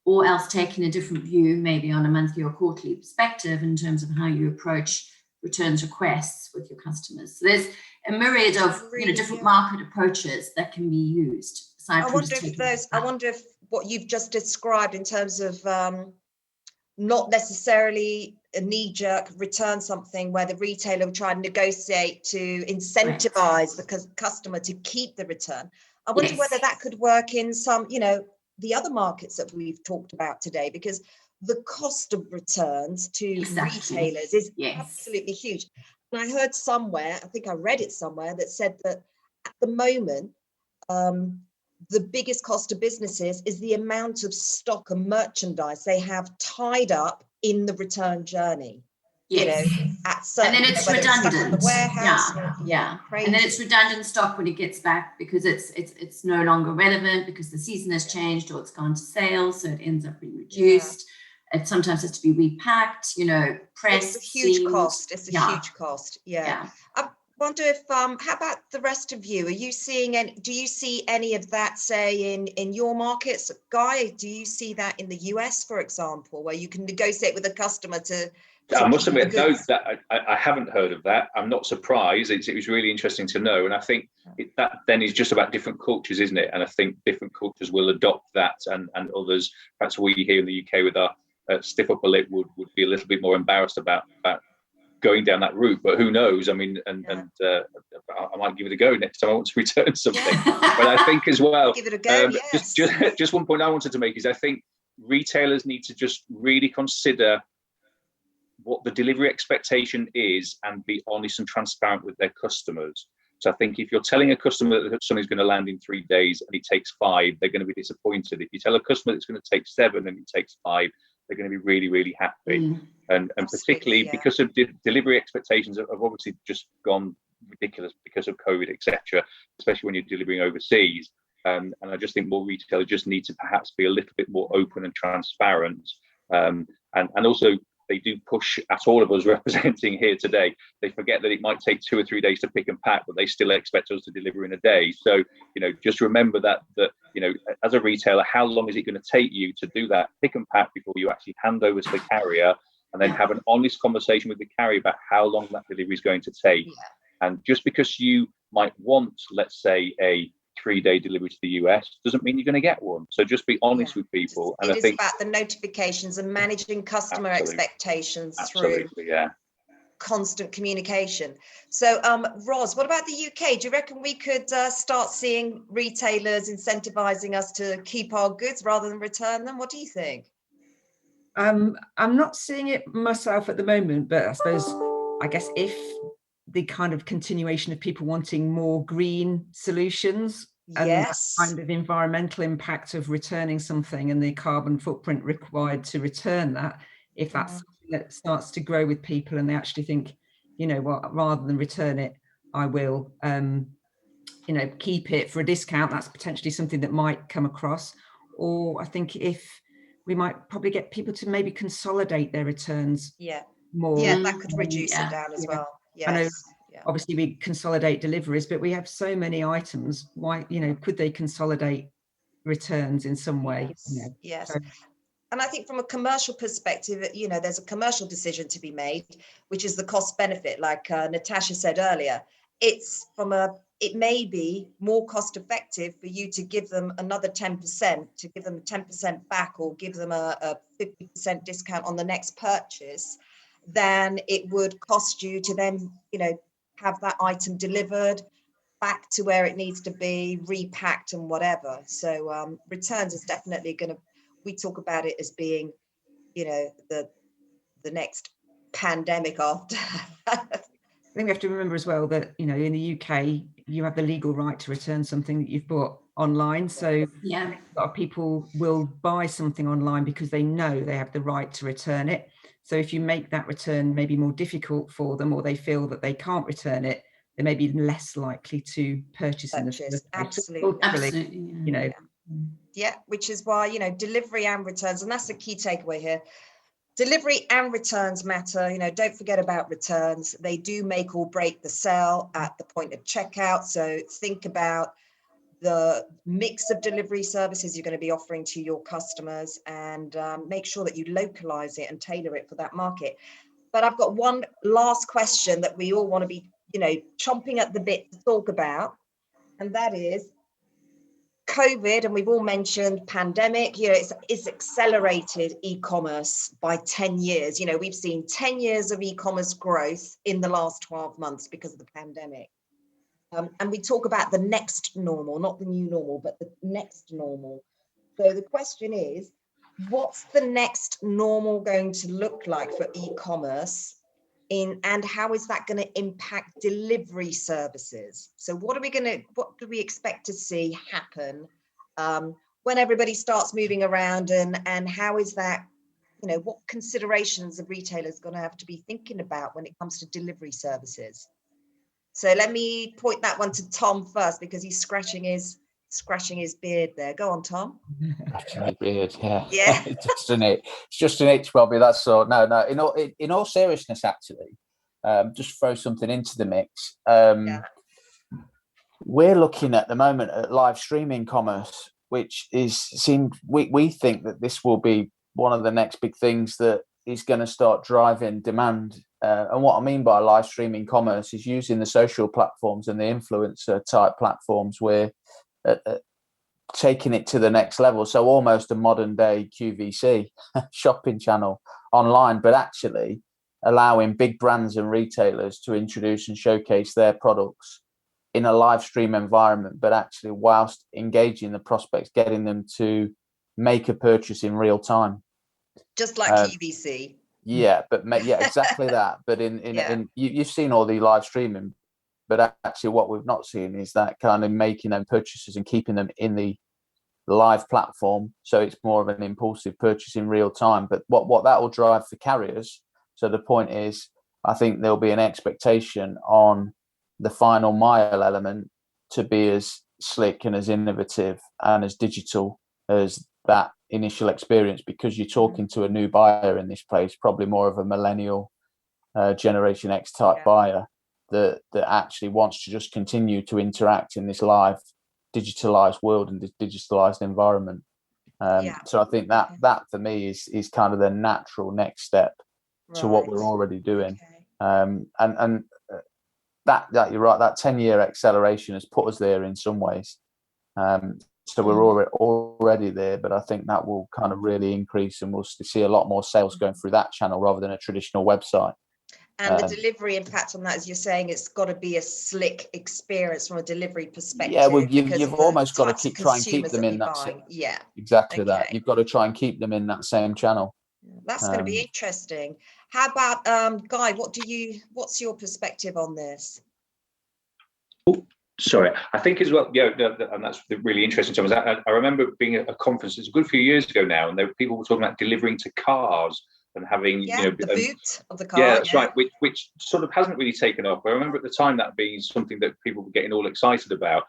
or else taking a different view, maybe on a monthly or quarterly perspective in terms of how you approach returns requests with your customers. So there's a myriad of different market approaches that can be used. I wonder if what you've just described in terms of not necessarily a knee-jerk return something where the retailer will try and negotiate to incentivize the customer to keep the return. I wonder whether that could work in some, you know, the other markets that we've talked about today, because the cost of returns to retailers is absolutely huge. And I heard somewhere, I think I read it somewhere, that said that at the moment, the biggest cost to businesses is the amount of stock and merchandise they have tied up in the return journey. You know, at certain, and then it's redundant. Stuck in the warehouse. And then it's redundant stock when it gets back, because it's no longer relevant because the season has changed or it's gone to sale, so it ends up being reduced. It sometimes has to be repacked, you know, pressed. It's a huge cost. It's a huge cost. I wonder if how about the rest of you? Are you seeing do you see any of that, say, in your markets? Guy, do you see that in the US, for example, where you can negotiate with a customer to I must admit, no, that I haven't heard of that. I'm not surprised. It was really interesting to know. And I think that then is just about different cultures, isn't it? And I think different cultures will adopt that, and others, perhaps we here in the UK with our stiff upper lip would be a little bit more embarrassed about going down that route. But who knows? I mean, I might give it a go next time I want to return something. But I think as well, give it a go, just one point I wanted to make is I think retailers need to just really consider what the delivery expectation is and be honest and transparent with their customers. So I think if you're telling a customer that something's going to land in 3 days and it takes 5, they're going to be disappointed. If you tell a customer it's going to take 7 and it takes 5, they're going to be really, really happy. And particularly because of delivery expectations have obviously just gone ridiculous because of COVID, etc., especially when you're delivering overseas. And I just think more retailers just need to perhaps be a little bit more open and transparent. And also, they do push at all of us representing here today. They forget that it might take 2 or 3 days to pick and pack, but they still expect us to deliver in a day. So, you know, just remember that, you know, as a retailer, how long is it going to take you to do that pick and pack before you actually hand over to the carrier, and then have an honest conversation with the carrier about how long that delivery is going to take. And just because you might want, let's say, a 3-day delivery to the US doesn't mean you're going to get one. So just be honest with people. And I think it's about the notifications and managing customer expectations through constant communication. So Ros, what about the UK? Do you reckon we could start seeing retailers incentivizing us to keep our goods rather than return them? What do you think? I'm not seeing it myself at the moment, but I guess if the kind of continuation of people wanting more green solutions, and that Yes. kind of environmental impact of returning something and the carbon footprint required to return that, if that's something that starts to grow with people and they actually think, you know what, rather than return it, I will you know, keep it for a discount. That's potentially something that might come across. Or I think if we might probably get people to maybe consolidate their returns more. Yeah, that could reduce Yeah. it down as well. I know, Yes. Yeah. obviously we consolidate deliveries, but we have so many items. Why, you know, could they consolidate returns in some way? Yes. You know, Yes. so, And I think from a commercial perspective, you know, there's a commercial decision to be made, which is the cost benefit. Like Natasha said earlier, it may be more cost effective for you to give them another 10%, to give them 10% back, or give them a 50% discount on the next purchase, than it would cost you to then, you know, have that item delivered back to where it needs to be, repacked and whatever. So returns is definitely going to, we talk about it as being, you know, the next pandemic after. I think we have to remember as well that, you know, in the UK, you have the legal right to return something that you've bought online. So Yeah. a lot of people will buy something online because they know they have the right to return it. So if you make that return maybe more difficult for them, or they feel that they can't return it, they may be less likely to purchase in the first place. Absolutely. Absolutely. You know, Yeah, which is why, you know, delivery and returns, and that's the key takeaway here. Delivery and returns matter. You know, don't forget about returns. They do make or break the sale at the point of checkout. So think about the mix of delivery services you're going to be offering to your customers, and make sure that you localize it and tailor it for that market. But I've got one last question that we all want to be, you know, chomping at the bit to talk about, and that is COVID. And we've all mentioned pandemic. You know, it's accelerated e-commerce by 10 years. You know, we've seen 10 years of e-commerce growth in the last 12 months because of the pandemic. And we talk about the next normal, not the new normal, but the next normal. So the question is, what's the next normal going to look like for e-commerce, and how is that going to impact delivery services? So what do we expect to see happen when everybody starts moving around, and how is that, you know, what considerations are retailers going to have to be thinking about when it comes to delivery services? So let me point that one to Tom first, because he's scratching his beard there. Go on, Tom. Scratching his beard, yeah. Yeah. It's just an itch, Bobby. That's all. No. In all seriousness, actually, just throw something into the mix. We're looking at the moment at live streaming commerce, which we think that this will be one of the next big things that is going to start driving demand. And what I mean by live streaming commerce is using the social platforms and the influencer type platforms. We're taking it to the next level. So almost a modern day QVC shopping channel online, but actually allowing big brands and retailers to introduce and showcase their products in a live stream environment, but actually whilst engaging the prospects, getting them to make a purchase in real time. Just like QVC. Yeah, but exactly that. But you've seen all the live streaming, but actually what we've not seen is that kind of making them purchases and keeping them in the live platform. So it's more of an impulsive purchase in real time. But what that will drive for carriers. So the point is, I think there'll be an expectation on the final mile element to be as slick and as innovative and as digital as that initial experience, because you're talking to a new buyer in this place, probably more of a millennial Generation X type buyer that actually wants to just continue to interact in this live digitalized world and this digitalized environment. So I think that for me is kind of the natural next step to what we're already doing. And that you're right, that 10-year acceleration has put us there in some ways. So we're already there, but I think that will kind of really increase, and we'll see a lot more sales going through that channel rather than a traditional website. And the delivery impact on that, as you're saying, it's got to be a slick experience from a delivery perspective. Yeah, well, you've almost got to try and keep them in that. Yeah, exactly that. You've got to try and keep them in that same channel. That's going to be interesting. How about Guy? What's your perspective on this? Sorry, I think as well, and that's really interesting. Thomas, I remember being at a conference, it's a good few years ago now, and people were talking about delivering to cars and having, the boot of the car. Yeah, that's right, which sort of hasn't really taken off. I remember at the time that being something that people were getting all excited about.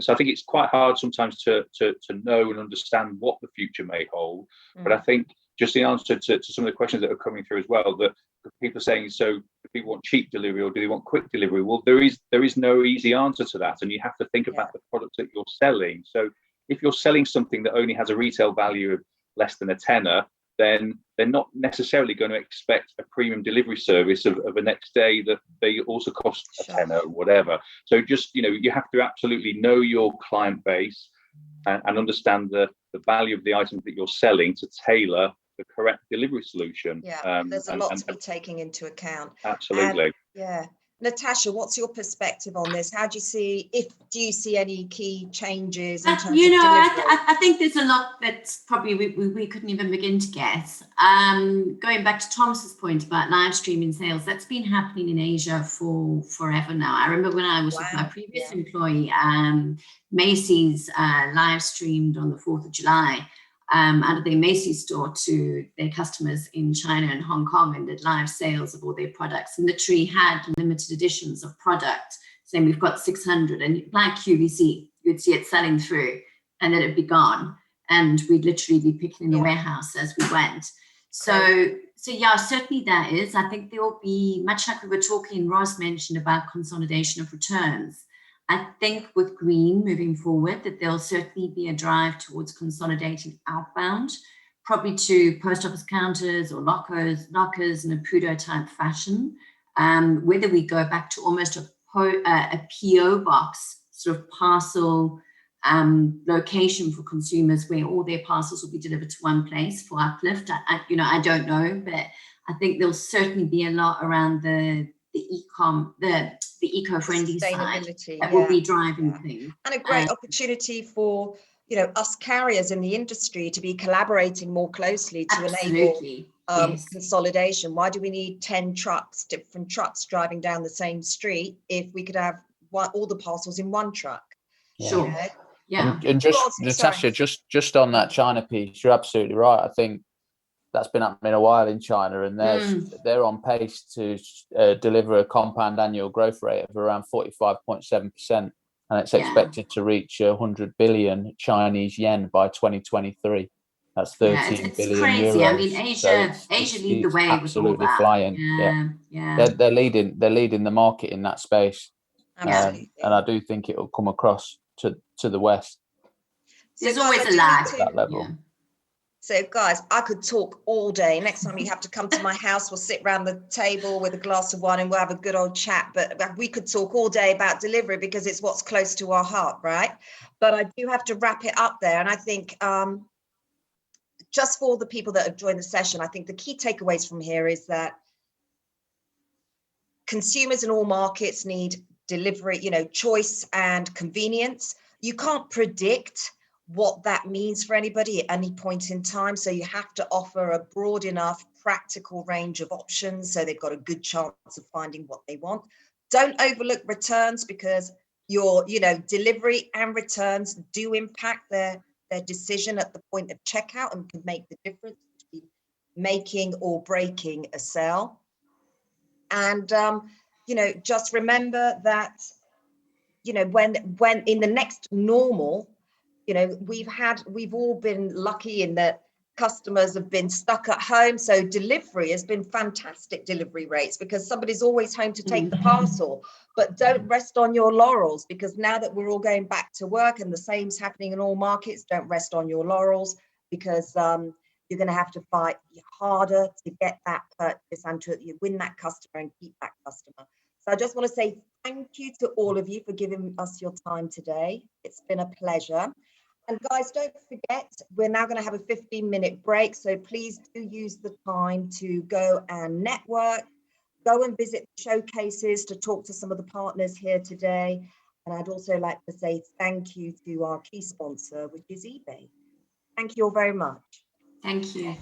So I think it's quite hard sometimes to know and understand what the future may hold. But I think just the answer to some of the questions that are coming through as well, that people are saying, so do people want cheap delivery or do they want quick delivery? Well, there is no easy answer to that, and you have to think about the product that you're selling. So if you're selling something that only has a retail value of less than a tenner, then they're not necessarily going to expect a premium delivery service of a next day that they also cost a tenner or whatever. So just, you have to absolutely know your client base and understand the value of the items that you're selling to tailor the correct delivery solution. There's a lot to be taking into account. Absolutely. Natasha, what's your perspective on this? Do you see any key changes in terms of delivery? I think there's a lot that's probably we couldn't even begin to guess. Going back to Thomas's point about live streaming sales, that's been happening in Asia for forever now. I remember when I was with my previous employee, Macy's live streamed on the 4th of July. Out of their Macy's store to their customers in China and Hong Kong, and did live sales of all their products, and literally had limited editions of product saying we've got 600, and like QVC, you'd see it selling through and then it'd be gone, and we'd literally be picking in the warehouse as we went. So yeah, certainly that is. I think there will be, much like we were talking, Ross mentioned about consolidation of returns. I think with green moving forward, that there'll certainly be a drive towards consolidating outbound, probably to post office counters or lockers in a Pudo type fashion. Whether we go back to almost a PO box sort of parcel location for consumers, where all their parcels will be delivered to one place for uplift. I don't know, but I think there'll certainly be a lot around the eco-friendly side that will be driving things. And a great opportunity for us carriers in the industry to be collaborating more closely to enable consolidation. Why do we need 10 different trucks driving down the same street if we could have all the parcels in one truck? Sure. And just Natasha, just on that China piece, you're absolutely right. I think that's been happening a while in China, and they're on pace to deliver a compound annual growth rate of around 45.7%, and it's expected to reach 100 billion Chinese yen by 2023. That's 13 billion crazy. euros. I mean, Asia lead the way absolutely with all that. flying. They're leading the market in that space, and I do think it will come across to the West. There's always a lag at that level. So guys, I could talk all day. Next time you have to come to my house, we'll sit around the table with a glass of wine and we'll have a good old chat. But we could talk all day about delivery because it's what's close to our heart, right? But I do have to wrap it up there. And I think just for the people that have joined the session, I think the key takeaways from here is that consumers in all markets need delivery, choice and convenience. You can't predict what that means for anybody at any point in time. So you have to offer a broad enough practical range of options so they've got a good chance of finding what they want. Don't overlook returns, because your delivery and returns do impact their decision at the point of checkout and can make the difference between making or breaking a sale. And just remember that when in the next normal, we've all been lucky in that customers have been stuck at home. So delivery has been fantastic, delivery rates, because somebody's always home to take the parcel. But don't rest on your laurels, because now that we're all going back to work and the same's happening in all markets, don't rest on your laurels, because you're going to have to fight harder to get that purchase and to win that customer and keep that customer. So I just want to say thank you to all of you for giving us your time today. It's been a pleasure. And guys, don't forget, we're now going to have a 15-minute break. So please do use the time to go and network, go and visit showcases to talk to some of the partners here today. And I'd also like to say thank you to our key sponsor, which is eBay. Thank you all very much. Thank you.